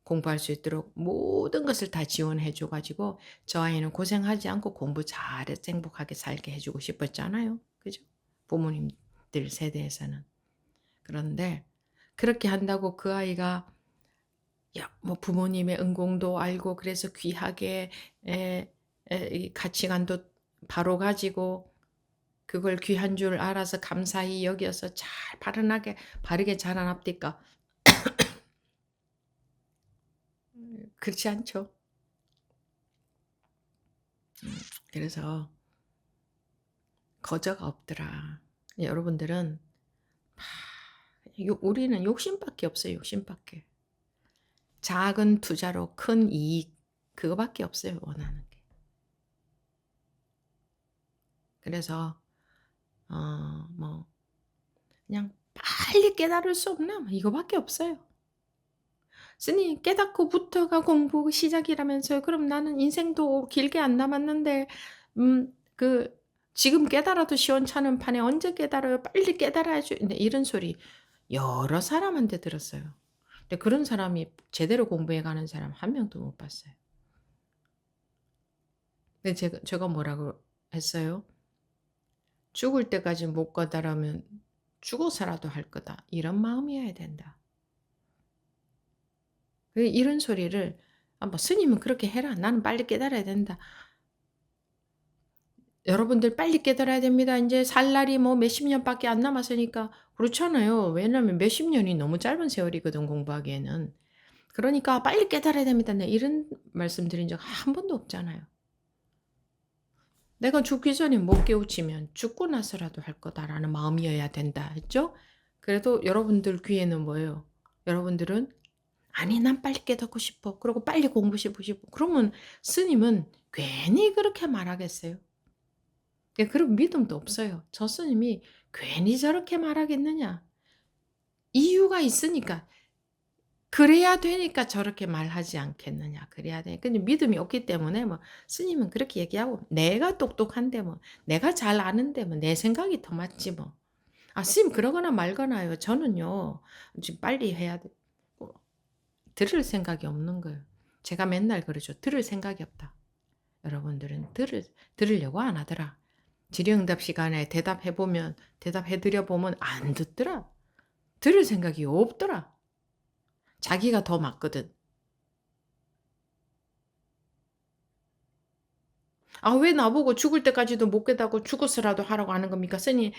공부할 수 있도록 모든 것을 다 지원해 줘 가지고 저 아이는 고생하지 않고 공부 잘해서 행복하게 살게 해 주고 싶었잖아요. 그죠? 부모님들 세대에서는. 그런데 그렇게 한다고 그 아이가 뭐 부모님의 은공도 알고 그래서 귀하게 이 가치관도 바로 가지고 그걸 귀한 줄 알아서 감사히 여겨서 잘 바르게 자라납니까? 그렇지 않죠. 그래서 거저가 없더라. 여러분들은 우리는 욕심밖에 없어요. 욕심밖에. 작은 투자로 큰 이익 그거밖에 없어요. 원하는 게. 그래서 뭐 그냥 빨리 깨달을 수 없나? 뭐 이거밖에 없어요. 스님 깨닫고부터가 공부 시작이라면서요. 그럼 나는 인생도 길게 안 남았는데 그 지금 깨달아도 시원찮은 판에 언제 깨달아요? 빨리 깨달아야죠. 네, 이런 소리 여러 사람한테 들었어요. 근데 그런 사람이 제대로 공부해 가는 사람 한 명도 못 봤어요. 근데 제가 뭐라고 했어요? "죽을 때까지 못 깨달으면 죽어서라도 할 거다." 이런 마음이어야 된다. 이런 소리를 뭐 "스님은 그렇게 해라. 나는 빨리 깨달아야 된다." 여러분들 빨리 깨달아야 됩니다. 인제 살 날이 뭐 몇십 년밖에 안 남았으니까. 그렇잖아요. 왜냐하면 몇십 년이 너무 짧은 세월이거든 공부하기에는. 그러니까 "빨리 깨달아야 됩니다." 네 이런 말씀드린 적 한 번도 없잖아요. "내가 죽기 전에 못 깨우치면 죽고 나서라도 할 거다."라는 마음이어야 된다 했죠? 그래도 여러분들 귀에는 뭐예요? 여러분들은 "아니 난 빨리 깨닫고 싶어. 그리고 빨리 공부하고 싶어." 그러면 스님은 괜히 그렇게 말하겠어요? 예 그런 믿음도 없어요. 저 스님이 괜히 저렇게 말하겠느냐. 이유가 있으니까 그래야 되니까 저렇게 말하지 않겠느냐. 그래야 돼. 근데 믿음이 없기 때문에 뭐 스님은 그렇게 얘기하고 내가 똑똑한데 뭐 내가 잘 아는데 뭐 내 생각이 더 맞지 뭐. 아 스님 그러거나 말거나요. 저는요. 지금 빨리 해야 돼. 뭐 들을 생각이 없는 거예요. 제가 맨날 그러죠. "들을 생각이 없다." 여러분들은 들으려고 안 하더라. 질의응답 시간에 대답해 드려 보면 안 듣더라. 들을 생각이 없더라. 자기가 더 맞거든. "아 왜 나보고 죽을 때까지도 못 깨닫고 죽어서라도 하라고 하는 겁니까? 스님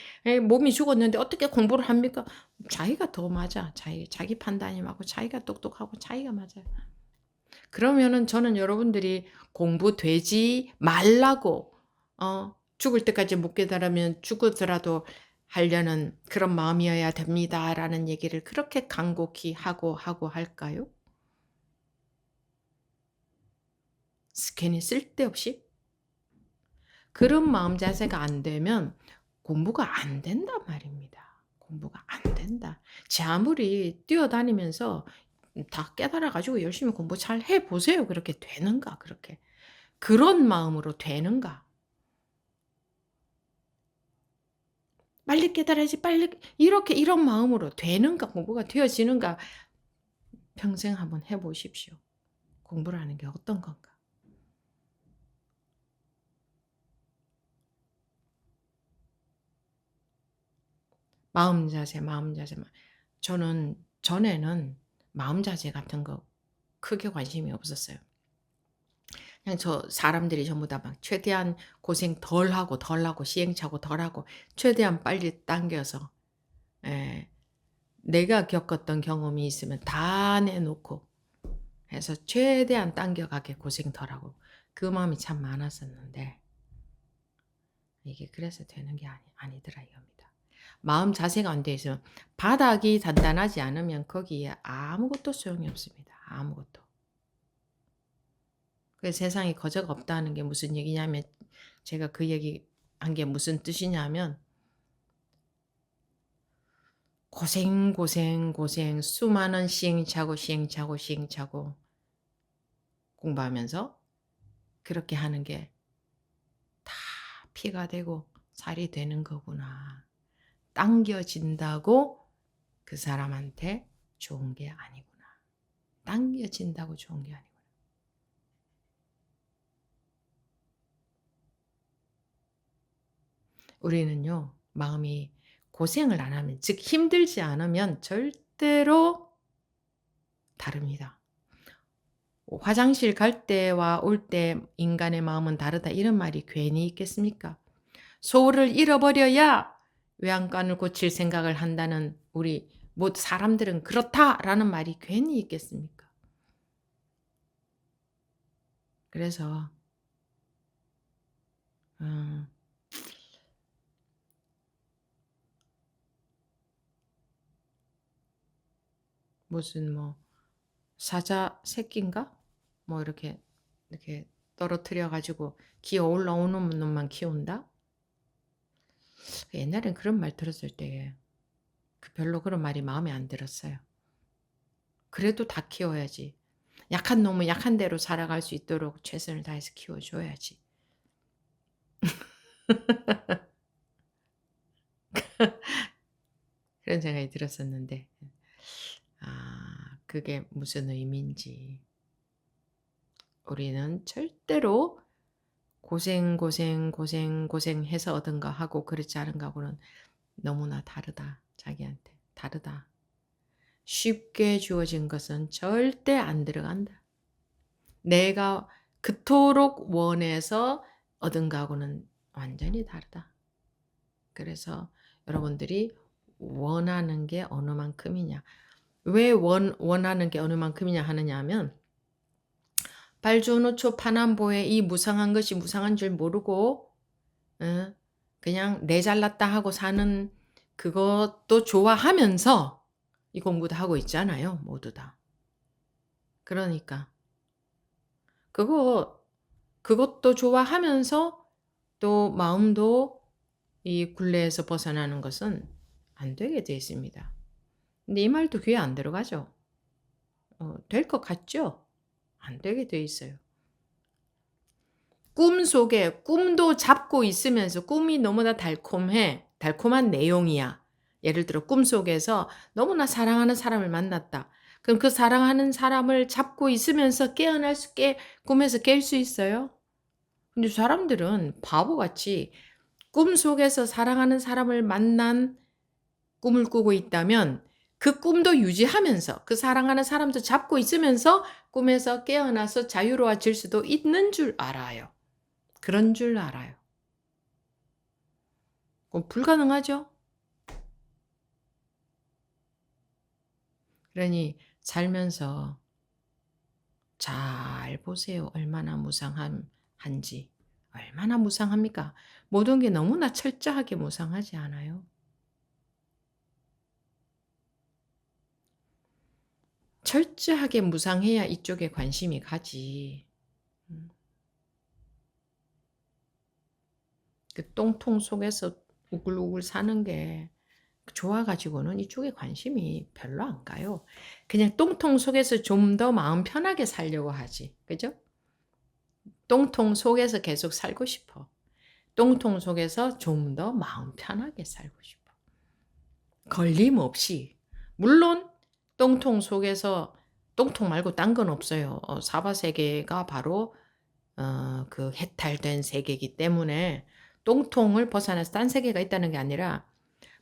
몸이 죽었는데 어떻게 공부를 합니까?" 자기가 더 맞아. 자기 판단이 맞고 자기가 똑똑하고 자기가 맞아요. 그러면은 저는 여러분들이 공부되지 말라고 죽을 때까지 못 깨달으면 죽어서라도 하려는 그런 마음이어야 됩니다라는 얘기를 그렇게 간곡히 하고 할까요? 괜히 쓸데없이? 그런 마음 자세가 안 되면 공부가 안 된단 말입니다. 공부가 안 된다. 제 아무리 뛰어다니면서 다 깨달아 가지고 열심히 공부 잘 해 보세요. 그렇게 되는가 그렇게. 그런 마음으로 되는가. 빨리 깨달아야지 빨리 이렇게 이런 마음으로 되는가 공부가 되어지는가 평생 한번 해 보십시오. 공부라는 게 어떤 건가. 마음 자세 저는 전에는 마음 자세 같은 거 크게 관심이 없었어요. 그냥 사람들이 전부 다 막 최대한 고생 덜 하고 시행착오 덜하고 최대한 빨리 당겨서 예 내가 겪었던 경험이 있으면 다 내놓고 해서 최대한 당겨가게 고생 덜하고 그 마음이 참 많았었는데 이게 그래서 되는 게 아니더라 이겁니다. 마음 자세가 안 돼 있으면 바닥이 단단하지 않으면 거기에 아무것도 소용이 없습니다. 아무것도. 그 세상에 거저가 없다는 게 무슨 얘기냐면 제가 그 얘기한 게 무슨 뜻이냐면 고생 수많은 시행착오 공부하면서 그렇게 하는 게 다 피가 되고 살이 되는 거구나. 당겨진다고 그 사람한테 좋은 게 아니구나. 당겨진다고 좋은 게 아니구나. 우리는요, 마음이 고생을 안 하면, 즉 힘들지 않으면 절대로 다릅니다. 화장실 갈 때와 올 때 인간의 마음은 다르다. 이런 말이 괜히 있겠습니까? 소를 잃어버려야 외양간을 고칠 생각을 한다는 우리 사람들은 그렇다라는 말이 괜히 있겠습니까? 그래서 어, 무슨 뭐 사자 새끼인가? 뭐 이렇게 떨어뜨려 가지고 기어 올라오는 놈만 키운다? 옛날엔 그런 말 들었을 때 별로 그런 말이 마음에 안 들었어요. 그래도 다 키워야지. 약한 놈은 약한 대로 살아갈 수 있도록 최선을 다해서 키워줘야지. 그런 생각이 들었었는데, 그게 무슨 의미인지. 우리는 절대로 고생해서 얻은 거 하고 그렇지 않은 거하고는 너무나 다르다. 자기한테. 다르다. 쉽게 주어진 것은 절대 안 들어간다. 내가 그토록 원해서 얻은 거하고는 완전히 다르다. 그래서 여러분들이 원하는 게 어느 만큼이냐. 왜 원하는 게 어느 만큼이냐 하느냐 하면 발주노초 파남보에 이 무상한 것이 무상한 줄 모르고 그냥 내 잘났다 하고 사는 그것도 좋아하면서 이 공부도 하고 있잖아요. 모두 다. 그러니까 그것도 좋아하면서 또 마음도 이 굴레에서 벗어나는 것은 안 되게 돼 있습니다. 근데 이 말도 귀에 안 들어가죠. 될 것 같죠? 안 되게 돼 있어요. 꿈속에 꿈도 잡고 있으면서 꿈이 너무나 달콤한 내용이야. 예를 들어 꿈속에서 너무나 사랑하는 사람을 만났다. 그럼 그 사랑하는 사람을 잡고 있으면서 꿈에서 깰 수 있어요? 근데 사람들은 바보같이 꿈속에서 사랑하는 사람을 만난 꿈을 꾸고 있다면 그 꿈도 유지하면서 그 사랑하는 사람도 잡고 있으면서 꿈에서 깨어나서 자유로워질 수도 있는 줄 알아요. 그런 줄 알아요. 그건 불가능하죠? 그러니 살면서 잘 보세요. 얼마나 무상한지. 얼마나 무상합니까? 모든 게 너무나 철저하게 무상하지 않아요? 철저하게 무상해야 이쪽에 관심이 가지. 그 똥통 속에서 우글우글 사는 게 좋아가지고는 이쪽에 관심이 별로 안 가요. 그냥 똥통 속에서 좀 더 마음 편하게 살려고 하지. 그죠? 똥통 속에서 계속 살고 싶어. 똥통 속에서 좀 더 마음 편하게 살고 싶어. 걸림없이. 물론 똥통 속에서 똥통 말고 딴 건 없어요. 사바세계가 바로 그 해탈된 세계이기 때문에 똥통을 벗어나서 딴 세계가 있다는 게 아니라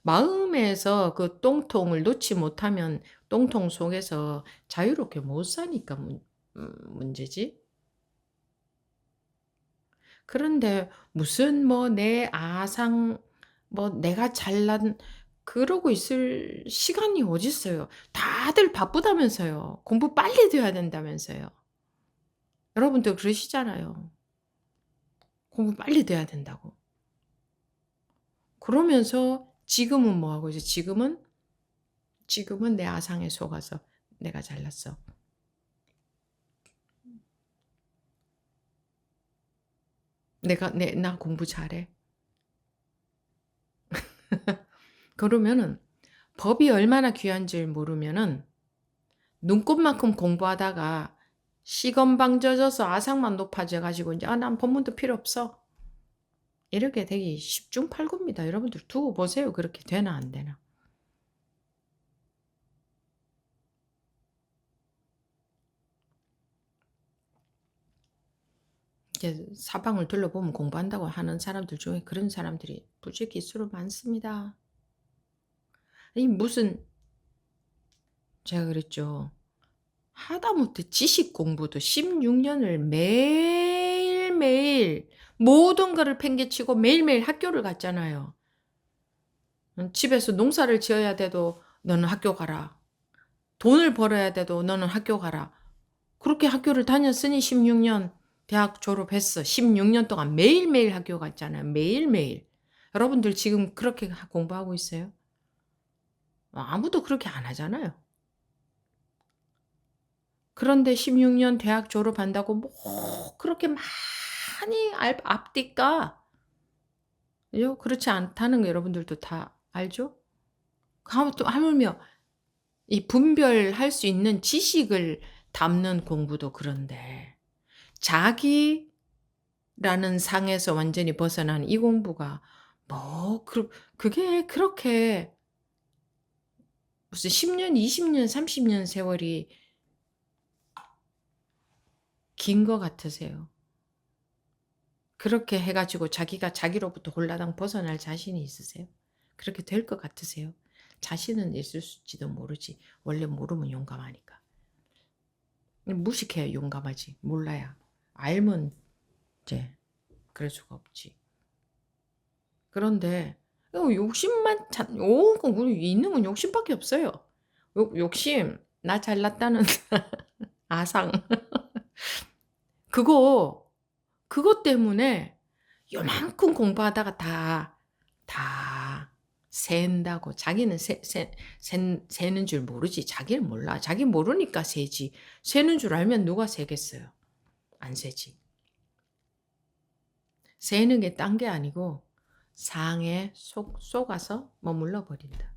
마음에서 그 똥통을 놓지 못하면 똥통 속에서 자유롭게 못 사니까 문제지. 그런데 무슨 뭐 내 아상 뭐 내가 잘난 그러고 있을 시간이 어딨어요. 다들 바쁘다면서요. 공부 빨리 돼야 된다면서요. 여러분도 그러시잖아요. 공부 빨리 돼야 된다고. 그러면서 지금은 뭐 하고 있어? 지금은 내 아상에 속아서 내가 잘났어. 나 공부 잘해. 그러면은 법이 얼마나 귀한 줄 모르면은 눈꽃만큼 공부하다가 시건방져져서 아상만 높아져 가지고 이제 난 법문도 필요 없어. 이렇게 되기 십중팔구입니다. 여러분들 두고 보세요. 그렇게 되나 안 되나. 이제 사방을 둘러보면 공부한다고 하는 사람들 중에 그런 사람들이 부지기수로 많습니다. 이 무슨 제가 그랬죠. 하다못해 지식 공부도 16년을 매일매일 모든 거를 팽개치고 매일매일 학교를 갔잖아요. 집에서 농사를 지어야 돼도 너는 학교 가라. 돈을 벌어야 돼도 너는 학교 가라. 그렇게 학교를 다녔으니 16년 대학 졸업했어. 16년 동안 매일매일 학교 갔잖아요. 매일매일. 여러분들 지금 그렇게 공부하고 있어요? 아무도 그렇게 안 하잖아요. 그런데 16년 대학 졸업한다고 뭐 그렇게 많이 앞뒤가 그죠? 그렇지 않다는 거 여러분들도 다 알죠? 하물며 이 분별할 수 있는 지식을 담는 공부도 그런데 자기라는 상에서 완전히 벗어난 이 공부가 뭐 그게 그렇게 무슨 10년, 20년, 30년 세월이 긴 것 같으세요? 그렇게 해 가지고 자기가 자기로부터 홀라당 벗어날 자신이 있으세요? 그렇게 될 것 같으세요? 자신은 있을지도 모르지. 원래 모르면 용감하니까. 무식해야 용감하지. 몰라야. 알면 이제 그럴 수가 없지. 그런데 욕심만 우리 있는 건 욕심밖에 없어요. 욕심, 나 잘났다는 아상. 그것 때문에 요만큼 공부하다가 다 샌다고. 자기는 세는 줄 모르지. 자기는 몰라. 자기 모르니까 세지. 세는 줄 알면 누가 세겠어요? 안 세지. 세는 게 딴 게 아니고 상에 속아서 머물러 버린다.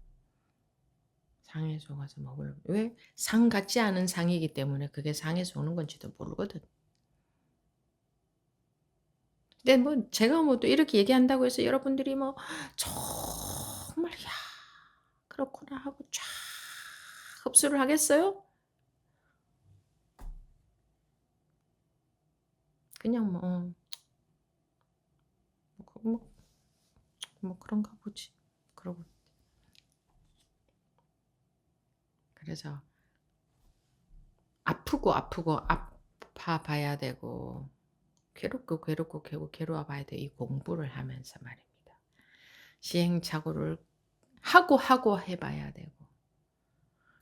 상에 속아서 머물러. 왜? 상 같지 않은 상이기 때문에 그게 상에서 오는 건지도 모르거든. 근데 뭐 제가 뭐 또 이렇게 얘기한다고 해서 여러분들이 뭐 정말 야 그렇구나 하고 쫙 흡수를 하겠어요? 그냥 뭐, 뭐 그런가 보지. 그러고 그래서 아프고 아파 봐야 되고 괴롭고 괴로워 봐야 돼. 이 공부를 하면서 말입니다. 시행착오를 하고 해 봐야 되고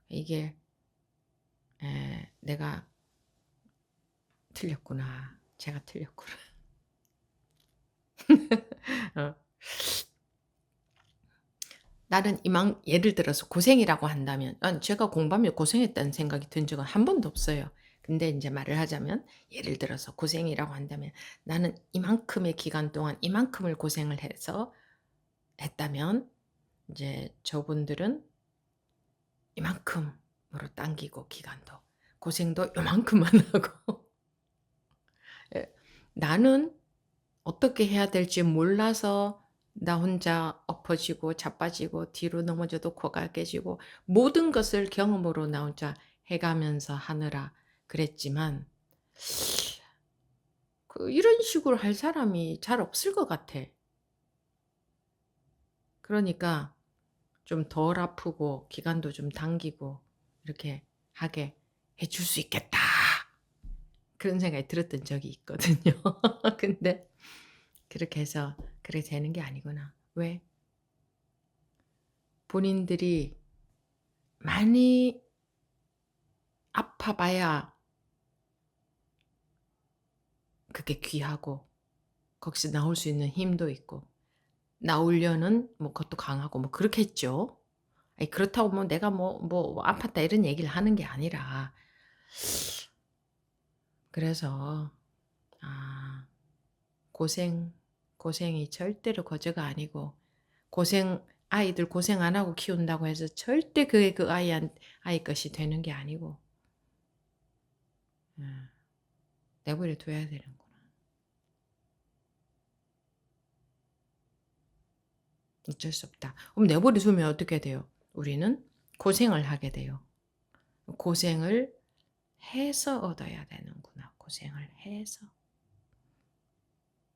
이게 내가 틀렸구나. 제가 틀렸구나. 어. 나는 예를 들어서 고생이라고 한다면 제가 공부하며 고생했다는 생각이 든 적은 한 번도 없어요. 근데 이제 말을 하자면 예를 들어서 고생이라고 한다면 나는 이만큼의 기간 동안 이만큼을 고생을 해서 했다면 이제 저분들은 이만큼으로 당기고 기간도 고생도 요만큼만 하고 예. 나는 어떻게 해야 될지 몰라서 나 혼자 엎어지고 자빠지고 뒤로 넘어져도 코가 깨지고 모든 것을 경험으로 나 혼자 해가면서 하느라 그랬지만 이런 식으로 할 사람이 잘 없을 것 같아. 그러니까 좀 덜 아프고 기간도 좀 당기고 이렇게 하게 해줄 수 있겠다. 그런 생각이 들었던 적이 있거든요. 근데 그렇게 해서 그렇게 되는 게 아니구나. 왜? 본인들이 많이 아파봐야 그게 귀하고 거기서 나올 수 있는 힘도 있고 나오려는 뭐 그것도 강하고 뭐 그렇겠죠. 아니 그렇다고 뭐 내가 뭐 아팠다 이런 얘기를 하는 게 아니라 그래서 아 고생이 절대로 거저가 아니고 아이들 고생 안 하고 키운다고 해서 절대 그게 그 아이 것이 되는 게 아니고 내버려 둬야 되는구나. 어쩔 수 없다. 그럼 내버려 두면 어떻게 돼요? 우리는 고생을 하게 돼요. 고생을 해서 얻어야 되는구나. 고생을 해서.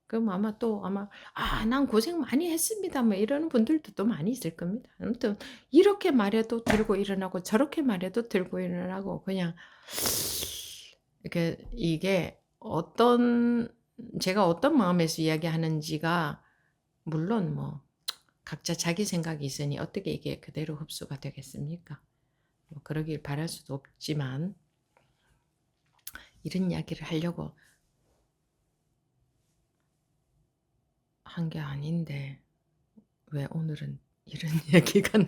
그럼 아마 난 고생 많이 했습니다. 뭐 이러는 분들도 또 많이 있을 겁니다. 아무튼 이렇게 말해도 들고 일어나고 저렇게 말해도 들고 일어나고 그냥 이렇게 이게 제가 어떤 마음에서 이야기하는지가 물론 뭐 각자 자기 생각이 있으니 어떻게 이게 그대로 흡수가 되겠습니까? 뭐 그러길 바랄 수도 없지만 이런 이야기를 하려고 한 게 아닌데 왜 오늘은 이런 이야기가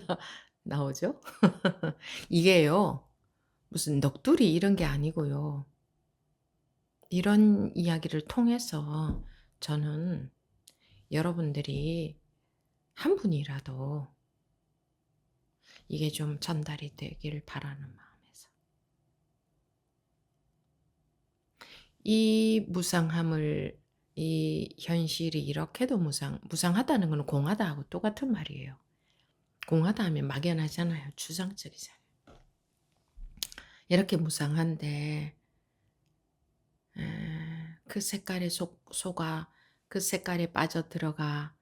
나오죠? 이게요. 무슨 넋두리 이런 게 아니고요. 이런 이야기를 통해서 저는 여러분들이 한 분이라도 이게 좀 전달이 되길 바라는 마음에서 이 무상함을 이 현실이 이렇게도 무상하다는 건 공하다하고 똑같은 말이에요. 공하다 하면 막연하잖아요. 추상적이잖아요. 이렇게 무상한데 그 색깔에 속아 그 색깔에 빠져들어가는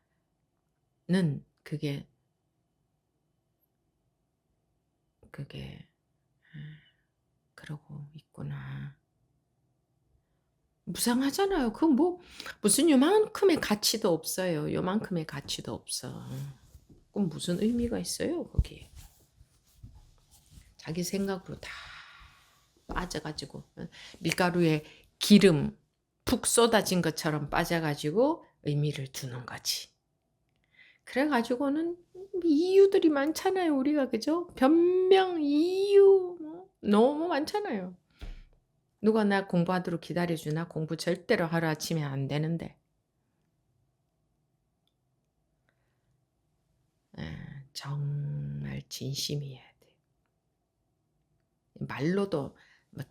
그게 그러고 있구나. 무상하잖아요. 그 뭐 무슨 요만큼의 가치도 없어요. 요만큼의 가치도 없어. 그럼 무슨 의미가 있어요, 거기에. 자기 생각으로 다 빠져가지고 밀가루에 기름 푹 쏟아진 것처럼 빠져가지고 의미를 두는 거지. 그래가지고는 이유들이 많잖아요, 우리가. 그죠? 변명, 이유 뭐 너무 많잖아요. 누가 나 공부하도록 기다려주나? 공부 절대로 하루아침에 안 되는데. 정말 진심이어야 돼.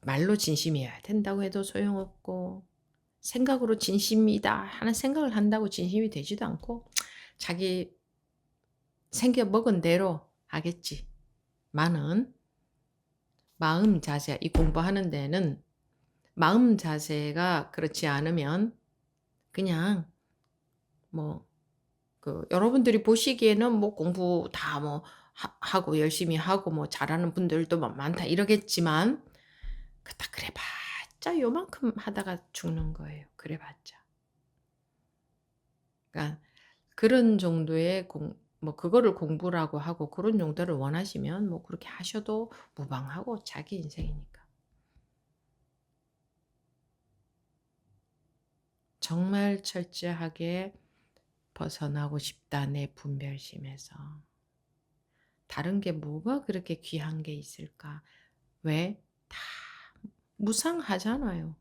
말로 진심이어야 된다고 해도 소용없고, 생각으로 진심이다 하는 생각을 한다고 진심이 되지도 않고, 자기 생겨 먹은 대로 하겠지. 많은 마음 자세, 이 공부하는 데는 마음 자세가 그렇지 않으면 그냥 뭐 여러분들이 보시기에는 뭐 공부 다 뭐 하고 열심히 하고 뭐 잘하는 분들도 많다 이러겠지만 딱 그래봤자 요만큼 하다가 죽는 거예요. 그래봤자. 그러니까 그런 정도의 뭐 그거를 공부라고 하고 그런 용도를 원하시면 뭐 그렇게 하셔도 무방하고 자기 인생이니까. 정말 철저하게 벗어나고 싶다 내 분별심에서. 다른 게 뭐가 그렇게 귀한 게 있을까? 왜? 다 무상하잖아요.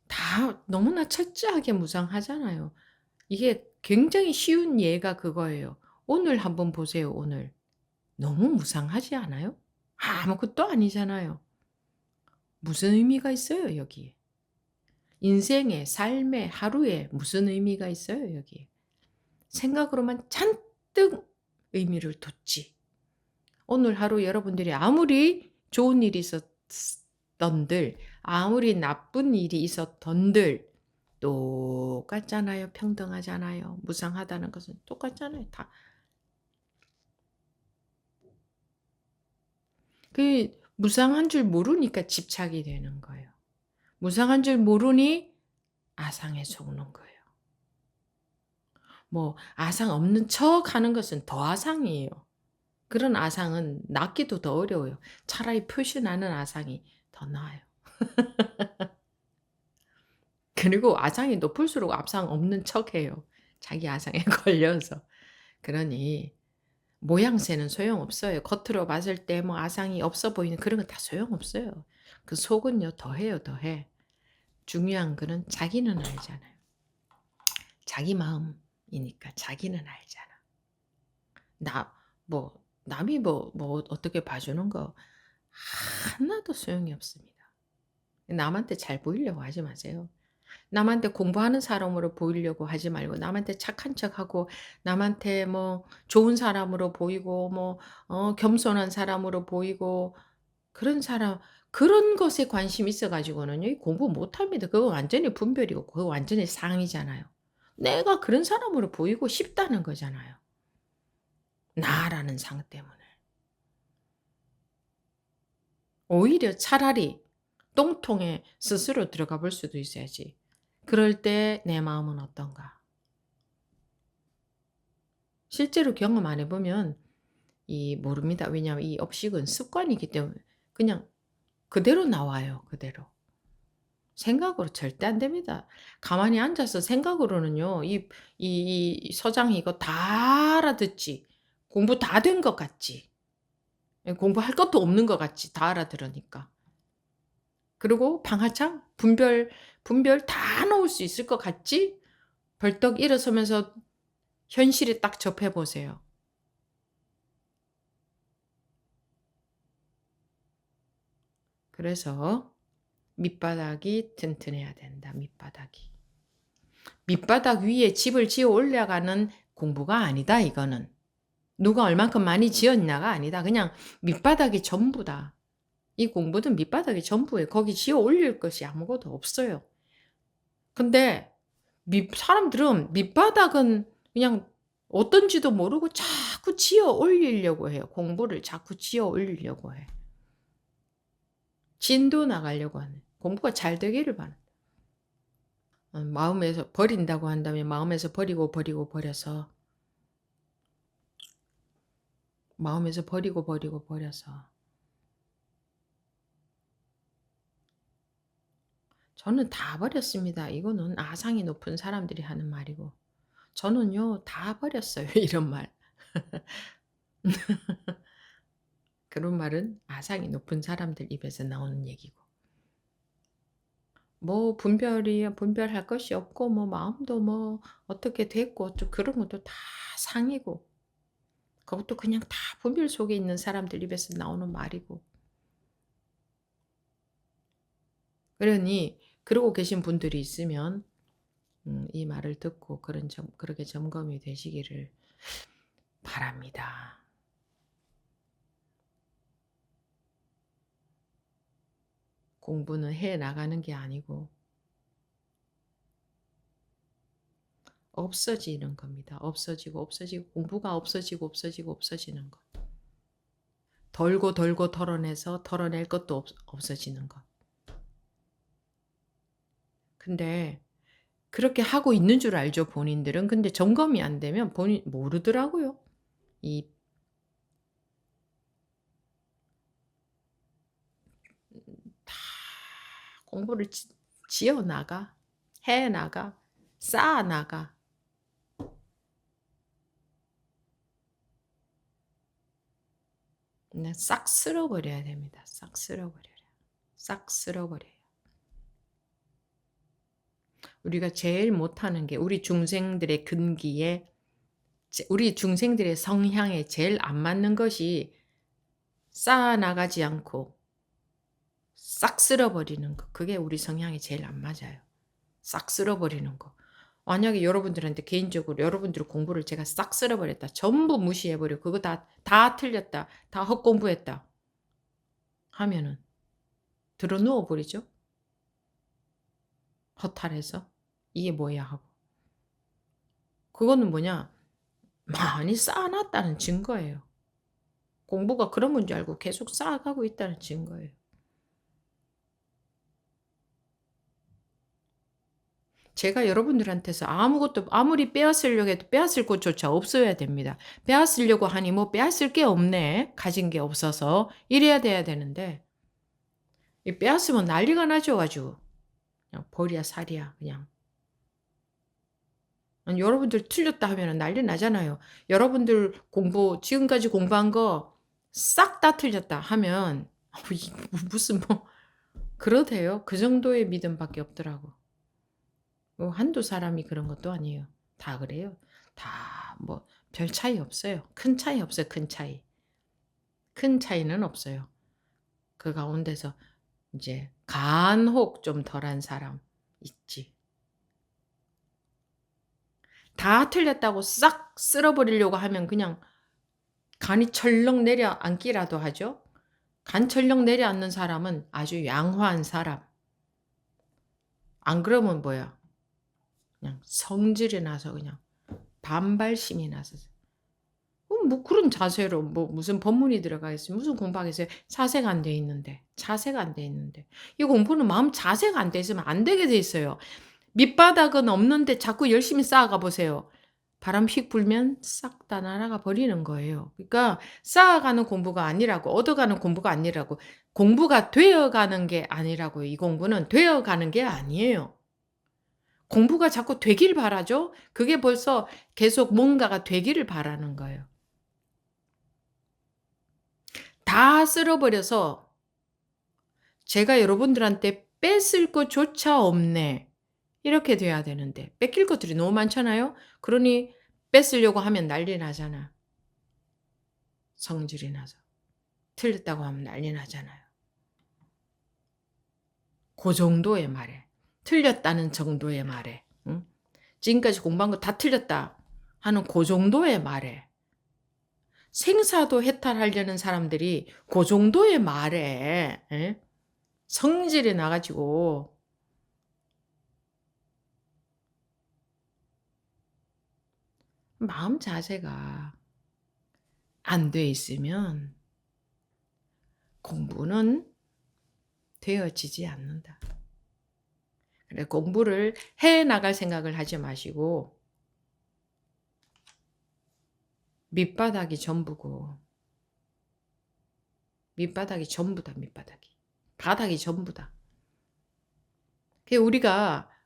다 너무나 철저하게 무상하잖아요. 이게 굉장히 쉬운 예가 그거예요. 오늘 한번 보세요, 오늘. 너무 무상하지 않아요? 아무것도 아니잖아요. 무슨 의미가 있어요, 여기에? 인생에, 삶에, 하루에 무슨 의미가 있어요, 여기에? 생각으로만 잔뜩 의미를 뒀지. 오늘 하루 여러분들이 아무리 좋은 일이 있었던들, 아무리 나쁜 일이 있었던들, 똑같잖아요. 평등하잖아요. 무상하다는 것은 똑같잖아요. 다. 그 무상한 줄 모르니까 집착이 되는 거예요. 무상한 줄 모르니 아상에 속는 거예요. 뭐 아상 없는 척 하는 것은 더 아상이에요. 그런 아상은 낫기도 더 어려워요. 차라리 표시 나는 아상이 더 나아요. 그리고 아상이 높을수록 아상 없는 척해요. 자기 아상에 걸려서. 그러니 모양새는 소용없어요. 겉으로 봤을 때 뭐 아상이 없어 보이는 그런 건 다 소용없어요. 그 속은요 더해요 더해. 중요한 거는 자기는 알잖아요. 자기 마음이니까 자기는 알잖아. 남이 어떻게 봐주는 거 하나도 소용이 없습니다. 남한테 잘 보이려고 하지 마세요. 남한테 공부하는 사람으로 보이려고 하지 말고 남한테 착한 척하고 남한테 뭐 좋은 사람으로 보이고 뭐 겸손한 사람으로 보이고 그런 것에 관심 있어 가지고는요. 공부 못 합니다. 그거 완전히 분별이고 그거 완전히 상이잖아요. 내가 그런 사람으로 보이고 싶다는 거잖아요. 나라는 상 때문에. 오히려 차라리 똥통에 스스로 들어가 볼 수도 있어야지. 그럴 때 내 마음은 어떤가? 실제로 경험 안 해보면 모릅니다. 왜냐하면 이 업식은 습관이기 때문에 그냥 그대로 나와요. 그대로. 생각으로 절대 안 됩니다. 가만히 앉아서 생각으로는요. 이 서장이 이거 다 알아듣지. 공부 다 된 것 같지. 공부할 것도 없는 것 같지. 다 알아들으니까. 그리고 방아창 분별 다 넣을 수 있을 것 같지? 벌떡 일어서면서 현실에 딱 접해 보세요. 그래서 밑바닥이 튼튼해야 된다. 밑바닥이. 밑바닥 위에 집을 지어 올라가는 공부가 아니다 이거는. 누가 얼만큼 많이 지었냐가 아니다. 그냥 밑바닥이 전부다. 이 공부는 밑바닥이 전부예요. 거기 지어 올릴 것이 아무것도 없어요. 근데 사람들은 밑바닥은 그냥 어떤지도 모르고 자꾸 지어 올리려고 해요. 공부를 자꾸 지어 올리려고 해. 진도 나가려고 하네. 공부가 잘 되기를 바라. 마음에서 버린다고 한다면 마음에서 버려서 마음에서 버려서 저는 다 버렸습니다. 이거는 아상이 높은 사람들이 하는 말이고 저는요 다 버렸어요. 이런 말. 그런 말은 아상이 높은 사람들 입에서 나오는 얘기고. 뭐 분별할 것이 없고 뭐 마음도 뭐 어떻게 됐고 좀 그런 것도 다 상이고 그것도 그냥 다 분별 속에 있는 사람들 입에서 나오는 말이고. 그러니 그러고 계신 분들이 있으면 이 말을 듣고 그렇게 점검이 되시기를 바랍니다. 공부는 해 나가는 게 아니고 없어지는 겁니다. 없어지고 공부가 없어지는 것. 덜고 털어내서 털어낼 것도 없어지는 것. 근데 그렇게 하고 있는 줄 알죠, 본인들은. 근데 점검이 안 되면 본인 모르더라고요. 다 공부를 지어 나가, 해 나가, 쌓아 나가. 싹 쓸어버려야 됩니다. 싹 쓸어버려요. 우리가 제일 못하는 게 우리 중생들의 근기에 우리 중생들의 성향에 제일 안 맞는 것이 쌓아나가지 않고 싹 쓸어버리는 거. 그게 우리 성향에 제일 안 맞아요. 싹 쓸어버리는 거. 만약에 여러분들한테 개인적으로 여러분들 공부를 제가 싹 쓸어버렸다. 전부 무시해버려. 그거 다 틀렸다. 다 헛공부했다. 하면은 들어 누워버리죠. 허탈해서. 이게 뭐야 하고. 그거는 뭐냐. 많이 쌓아놨다는 증거예요. 공부가 그런 건지 알고 계속 쌓아가고 있다는 증거예요. 제가 여러분들한테서 아무리 빼앗으려고 해도 빼앗을 곳조차 없어야 됩니다. 빼앗으려고 하니 뭐 빼앗을 게 없네. 가진 게 없어서 이래야 돼야 되는데 이 빼앗으면 난리가 나죠 가지고. 그냥 벌이야 살이야 그냥. 아니, 여러분들 틀렸다 하면 난리 나잖아요. 여러분들 지금까지 공부한 거 싹 다 틀렸다 하면 무슨 뭐 그러대요. 그 정도의 믿음밖에 없더라고. 한두 사람이 그런 것도 아니에요. 다 그래요. 다 뭐 별 차이 없어요. 큰 차이 없어요. 큰 차이. 큰 차이는 없어요. 그 가운데서 이제 간혹 좀 덜한 사람 있지. 다 틀렸다고 싹 쓸어버리려고 하면 그냥 간이 철렁 내려앉기라도 하죠. 간 철렁 내려앉는 사람은 아주 양호한 사람. 안 그러면 뭐야? 그냥 성질이 나서 그냥 반발심이 나서 뭐 그런 자세로 뭐 무슨 법문이 들어가 있어요. 무슨 공부하겠어요. 자세가 안 돼 있는데. 이 공부는 마음 자세가 안 돼 있으면 안 되게 돼 있어요. 밑바닥은 없는데 자꾸 열심히 쌓아가 보세요. 바람 휙 불면 싹 다 날아가 버리는 거예요. 그러니까 쌓아가는 공부가 아니라고 얻어가는 공부가 아니라고 공부가 되어가는 게 아니라고요. 이 공부는 되어가는 게 아니에요. 공부가 자꾸 되길 바라죠. 그게 벌써 계속 뭔가가 되기를 바라는 거예요. 다 쓸어버려서 제가 여러분들한테 뺏을 것조차 없네. 이렇게 돼야 되는데 뺏길 것들이 너무 많잖아요. 그러니 뺏으려고 하면 난리 나잖아. 성질이 나서. 틀렸다고 하면 난리 나잖아요. 그 정도의 말에. 틀렸다는 정도의 말에. 응? 지금까지 공부한 거 다 틀렸다 하는 그 정도의 말에. 생사도 해탈하려는 사람들이 그 정도의 말에 성질이 나가지고 마음 자세가 안 돼 있으면 공부는 되어지지 않는다. 그래, 공부를 해 나갈 생각을 하지 마시고 밑바닥이 전부고 밑바닥이 전부다. 밑바닥이. 바닥이 전부다.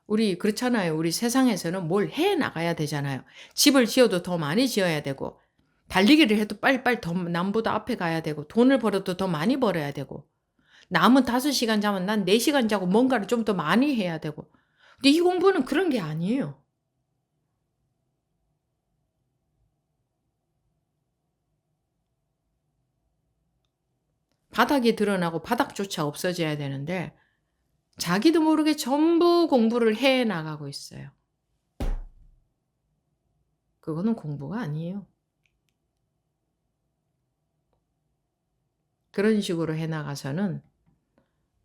우리 그렇잖아요. 우리 세상에서는 뭘 해 나가야 되잖아요. 집을 지어도 더 많이 지어야 되고 달리기를 해도 빨리빨리 더 남보다 앞에 가야 되고 돈을 벌어도 더 많이 벌어야 되고 남은 5시간 자면 난 4시간 자고 뭔가를 좀 더 많이 해야 되고 근데 이 공부는 그런 게 아니에요. 바닥이 드러나고 바닥조차 없어져야 되는데 자기도 모르게 전부 공부를 해 나가고 있어요. 그거는 공부가 아니에요. 그런 식으로 해 나가서는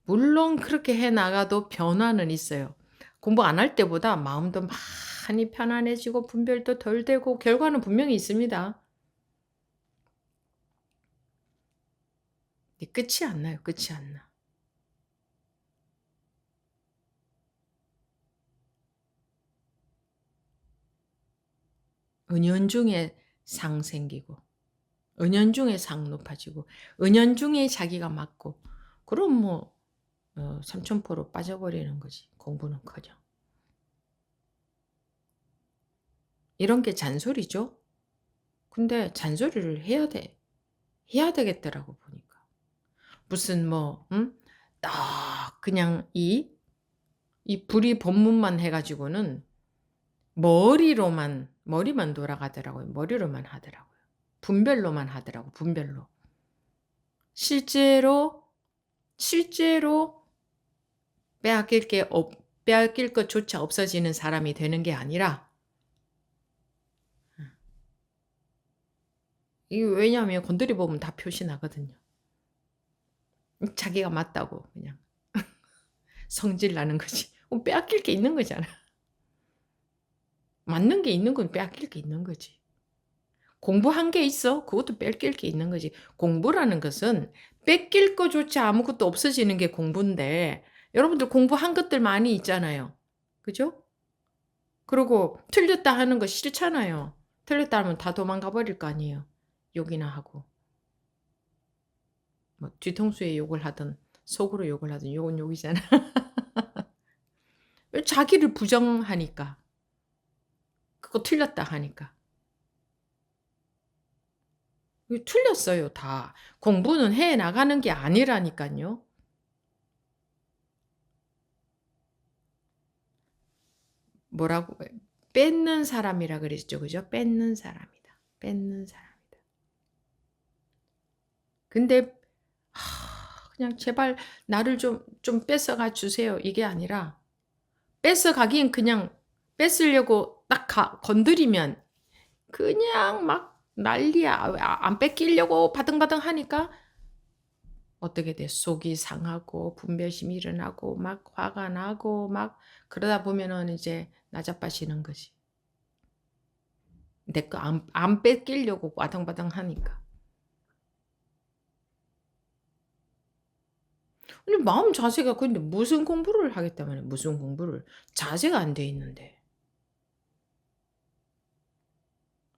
물론 그렇게 해 나가도 변화는 있어요. 공부 안 할 때보다 마음도 많이 편안해지고 분별도 덜 되고 결과는 분명히 있습니다. 끝이 안 나요. 끝이 안 나. 은연중에 상 생기고 은연중에 상 높아지고 은연중에 자기가 맞고 그럼 뭐 삼천포로 빠져버리는 거지. 공부는커녕. 이런 게 잔소리죠. 근데 잔소리를 해야 돼. 해야 되겠더라고 보니까. 무슨 딱 그냥 이 불이 본문만 해가지고는 머리만 돌아가더라고요. 머리로만 하더라고요. 분별로만 하더라고. 분별로. 실제로 빼앗길 것조차 없어지는 사람이 되는 게 아니라 이게 왜냐하면 건드려 보면 다 표시 나거든요. 자기가 맞다고 그냥 성질 나는 거지. 빼앗길 게 있는 거잖아. 맞는 게 있는 건 빼앗길 게 있는 거지. 공부한 게 있어. 그것도 뺏길 게 있는 거지. 공부라는 것은 뺏길 거조차 아무것도 없어지는 게 공부인데 여러분들 공부한 것들 많이 있잖아요. 그죠? 그리고 틀렸다 하는 거 싫잖아요. 틀렸다 하면 다 도망가 버릴 거 아니에요. 욕이나 하고. 뭐 뒤통수에 욕을 하든 속으로 욕을 하든 욕은 욕이잖아. 자기를 부정하니까. 그거 틀렸다 하니까. 틀렸어요, 다. 공부는 해 나가는 게 아니라니까요. 뭐라고 뺏는 사람이라 그랬죠. 그죠? 뺏는 사람이다. 뺏는 사람이다. 근데 그냥 제발 나를 좀 뺏어가 주세요. 이게 아니라 뺏어가긴 그냥 뺏으려고 딱 건드리면 그냥 막 난리야. 안 뺏기려고 바등바등 하니까 어떻게 돼? 속이 상하고 분별심이 일어나고 막 화가 나고 막 그러다 보면은 이제 나자빠지는 거지. 내 거 안 뺏기려고 바등바등 하니까. 아니 마음 자세가 근데 무슨 공부를 하겠다 말이야. 무슨 공부를. 자세가 안 돼 있는데.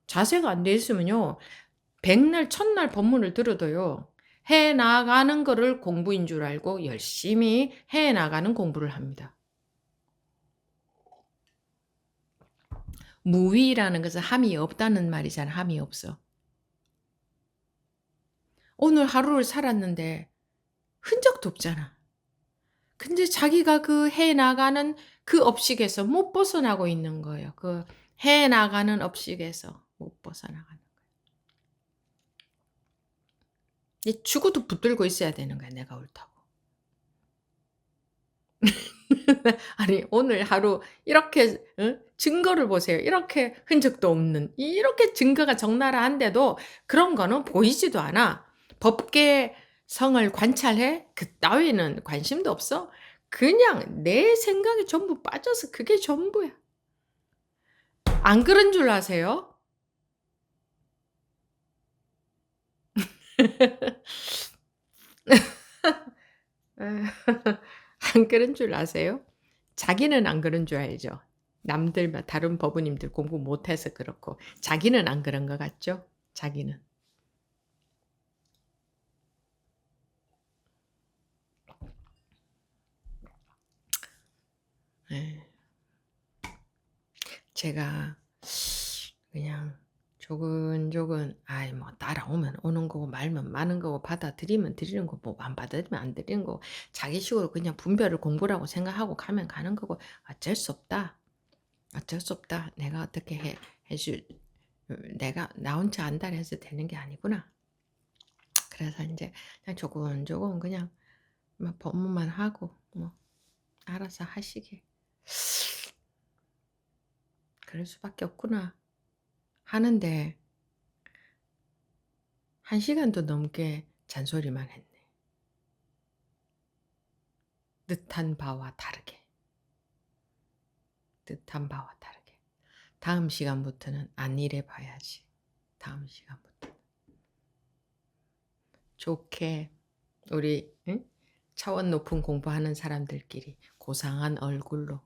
자세가 안 돼 있으면요. 백날 천날 법문을 들어도요. 해 나가는 거를 공부인 줄 알고 열심히 해 나가는 공부를 합니다. 무위라는 것은 함이 없다는 말이잖아. 함이 없어. 오늘 하루를 살았는데 흔적도 없잖아. 근데 자기가 그 해 나가는 그 업식에서 못 벗어나고 있는 거예요. 그 해 나가는 업식에서 못 벗어나가는. 이 죽어도 붙들고 있어야 되는 거야, 내가 옳다고. 아니 오늘 하루 이렇게 증거를 보세요. 이렇게 흔적도 없는 이렇게 증거가 적나라한데도 그런 거는 보이지도 않아. 법계성을 관찰해? 그따위는 관심도 없어. 그냥 내 생각에 전부 빠져서 그게 전부야. 안 그런 줄 아세요? 안 그런 줄 아세요? 자기는 안 그런 줄 알죠. 남들 다른 법우님들 공부 못해서 그렇고 자기는 안 그런 것 같죠? 자기는. 예. 제가 그냥 조근조근 아이 뭐 따라오면 오는 거고 말면 마는 거고 받아들이면 드리는 거고 뭐 안 받아들이면 안 드리는 거고 자기식으로 그냥 분별을 공부라고 생각하고 가면 가는 거고 어쩔 수 없다. 어쩔 수 없다. 내가 어떻게 해줄 내가 나 혼자 안달 해서 되는 게 아니구나. 그래서 인제 그냥 조곤조곤 그냥 뭐 법문만 하고 뭐 알아서 하시게. 그럴 수밖에 없구나 하는데 1 시간도 넘게 잔소리만 했네. 뜻한 바와 다르게. 뜻한 바와 다르게. 다음 시간부터는 안 이래 봐야지. 다음 시간부터. 좋게 우리 차원 높은 공부하는 사람들끼리 고상한 얼굴로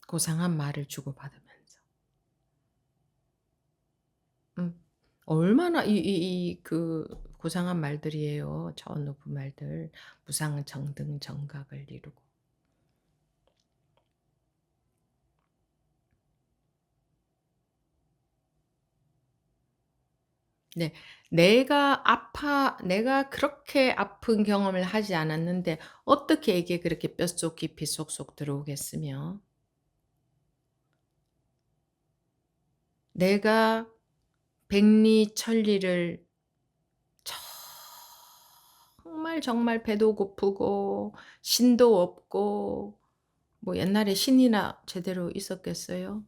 고상한 말을 주고받으면서 얼마나 그 고상한 말들이에요. 차원 높은 말들. 무상정등 정각을 이루고. 네. 내가 그렇게 아픈 경험을 하지 않았는데 어떻게 이게 그렇게 뼛속 깊이 쏙쏙 들어오겠으며. 내가 백리천리를 정말 정말 배도 고프고 신도 없고 뭐 옛날에 신이나 제대로 있었겠어요?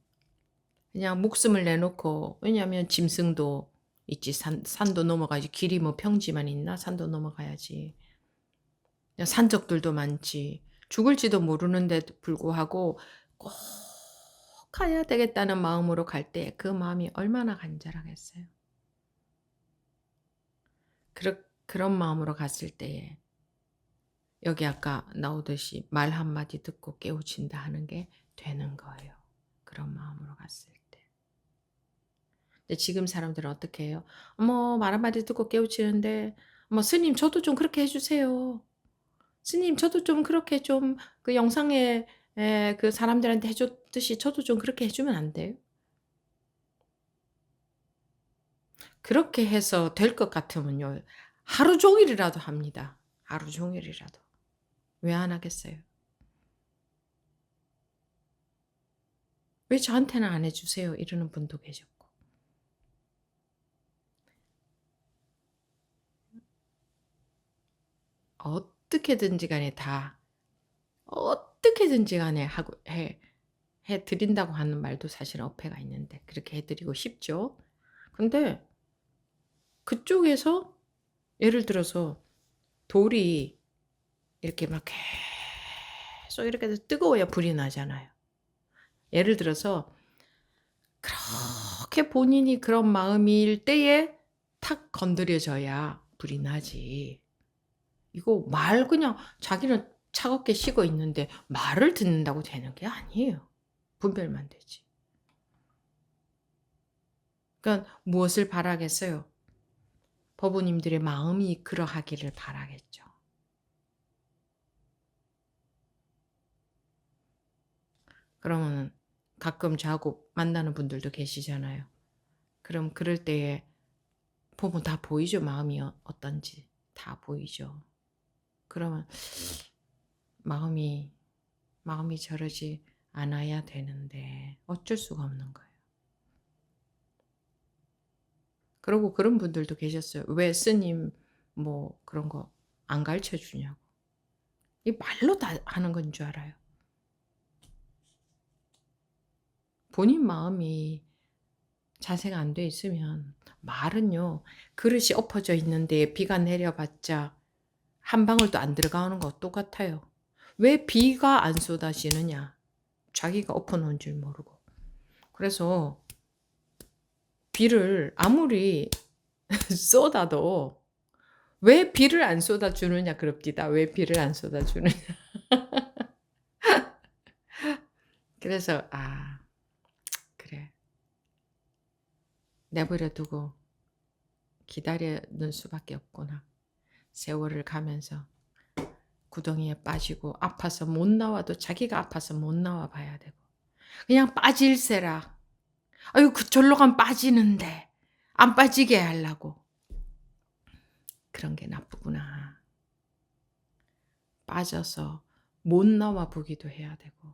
그냥 목숨을 내놓고 왜냐하면 짐승도 있지 산도 넘어가야지. 길이 뭐 평지만 있나? 산도 넘어가야지. 산적들도 많지. 죽을지도 모르는데도 불구하고 꼭 가야 되겠다는 마음으로 갈 때 그 마음이 얼마나 간절하겠어요. 그런 마음으로 갔을 때에 여기 아까 나오듯이 말 한마디 듣고 깨우친다 하는 게 되는 거예요. 그런 마음으로 갔을 때. 근데 지금 사람들은 어떻게 해요? 어머 말 한마디 듣고 깨우치는데 어머 스님 저도 좀 그렇게 해 주세요. 스님 저도 좀 그렇게 좀 그 영상에 그 사람들한테 해 줬듯이 저도 좀 그렇게 해 주면 안 돼요? 그렇게 해서 될 것 같으면요. 하루 종일이라도 합니다. 하루 종일이라도. 왜 안 하겠어요? "왜 저한테는 안 해 주세요?" 이러는 분도 계셨고. 어떻게든지 간에 다 어떻게든지 간에 하고 해 드린다고 하는 말도 사실은 어폐가 있는데 그렇게 해 드리고 싶죠. 근데 그쪽에서 예를 들어서 돌이 이렇게 막 계속 이렇게 해서 뜨거워야 불이 나잖아요. 예를 들어서 그렇게 본인이 그런 마음일 때에 탁 건드려져야 불이 나지. 이거 말 그냥 자기는 차갑게 식어 있는데 말을 듣는다고 되는 게 아니에요. 분별만 되지. 그러니까 무엇을 바라겠어요? 법우님들의 마음이 그러하기를 바라겠죠. 그러면 가끔 저하고 만나는 분들도 계시잖아요. 그럼 그럴 때에 보면 다 보이죠. 마음이 어떤지 다 보이죠. 그러면 마음이 저러지 않아야 되는데 어쩔 수가 없는 거예요. 그리고 그런 분들도 계셨어요. 왜 스님 뭐 그런 거 안 가르쳐 주냐고. 이 말로 다 하는 건 줄 알아요. 본인 마음이 자세가 안 돼 있으면 말은요. 그릇이 엎어져 있는데 비가 내려봤자 한 방울도 안 들어가는 거 똑같아요. 왜 비가 안 쏟아지느냐? 자기가 엎어놓은 줄 모르고. 그래서 비를 아무리 쏟아도 왜 비를 안 쏟아주느냐 그럽디다. 왜 비를 안 쏟아주느냐. 그래서 그래. 내버려 두고 기다리는 수밖에 없구나. 세월을 가면서 구덩이에 빠지고 아파서 못 나와도 자기가 아파서 못 나와 봐야 되고 그냥 빠질세라. 아유 절로 가면 빠지는데 안 빠지게 하려고. 그런 게 나쁘구나. 빠져서 못 나와 보기도 해야 되고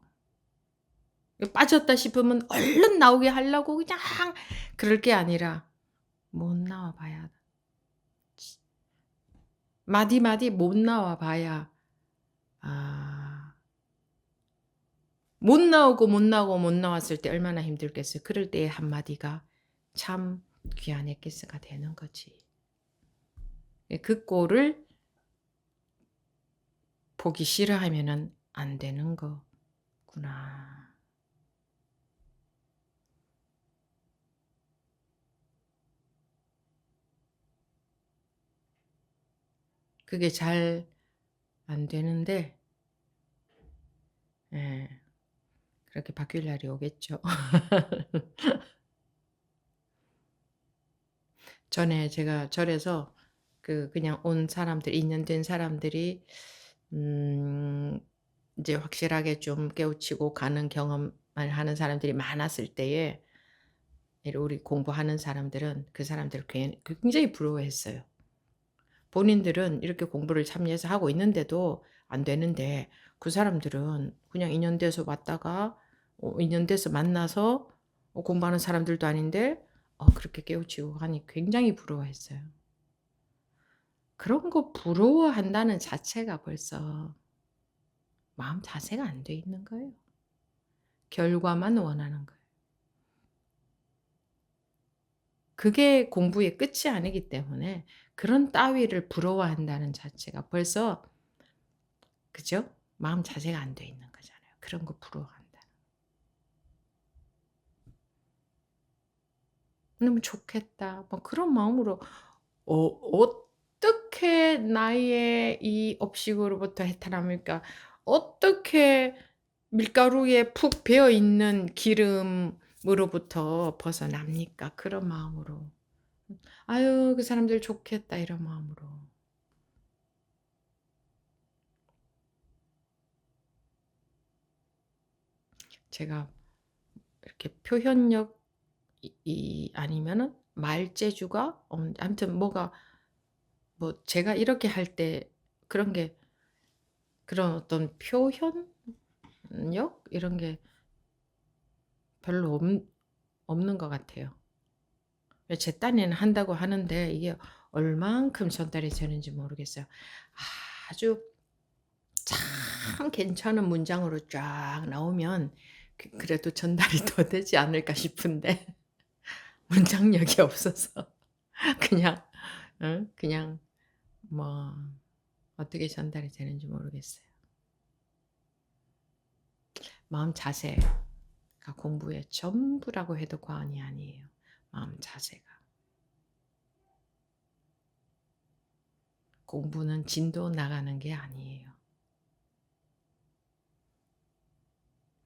빠졌다 싶으면 얼른 나오게 하려고 그냥 그럴 게 아니라 못 나와 봐야 돼. 마디마디 못 나와 봐야 못 나오고 못 나오고 못 나왔을 때 얼마나 힘들겠어요. 그럴 때의 한마디가 참 귀한 엑기스가 되는 거지. 그 꼴을 보기 싫어하면은 안 되는 거구나. 그게 잘 안 되는데 그렇게 바뀔 날이 오겠죠. 전에 제가 절에서 그냥 온 사람들 2년 된 사람들이 이제 확실하게 좀 깨우치고 가는 경험을 하는 사람들이 많았을 때에 우리 공부하는 사람들은 그 사람들을 굉장히 부러워했어요. 본인들은 이렇게 공부를 참여해서 하고 있는데도 안 되는데 그 사람들은 그냥 2년 돼서 왔다가 2년 돼서 만나서 공부하는 사람들도 아닌데 그렇게 깨우치고 하니 굉장히 부러워했어요. 그런 거 부러워한다는 자체가 벌써 마음 자세가 안 돼 있는 거예요. 결과만 원하는 거예요. 그게 공부의 끝이 아니기 때문에 그런 따위를 부러워한다는 자체가 벌써 그죠? 마음 자세가 안 돼 있는 거잖아요. 그런 거 부러워한다. 너무 좋겠다. 뭐 그런 마음으로 어떻게 나의 이 업식으로부터 해탈합니까? 어떻게 밀가루에 푹 배어 있는 기름으로부터 벗어납니까? 그런 마음으로. 아유, 그 사람들 좋겠다 이런 마음으로. 제가 이렇게 표현력이 아니면은 말재주가 아무튼 뭐가 뭐 제가 이렇게 할 때 그런 게 그런 어떤 표현력 이런 게 별로 없는 것 같아요. 제 딴에는 한다고 하는데 이게 얼만큼 전달이 되는지 모르겠어요. 아주 참 괜찮은 문장으로 쫙 나오면 그래도 전달이 더 되지 않을까 싶은데 문장력이 없어서 그냥 그냥 뭐 어떻게 전달이 되는지 모르겠어요. 마음 자세가 공부의 전부라고 해도 과언이 아니에요. 마음 자세가. 공부는 진도 나가는 게 아니에요.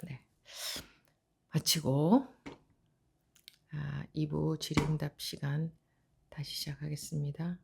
네. 마치고 2부 질의응답 시간 다시 시작하겠습니다.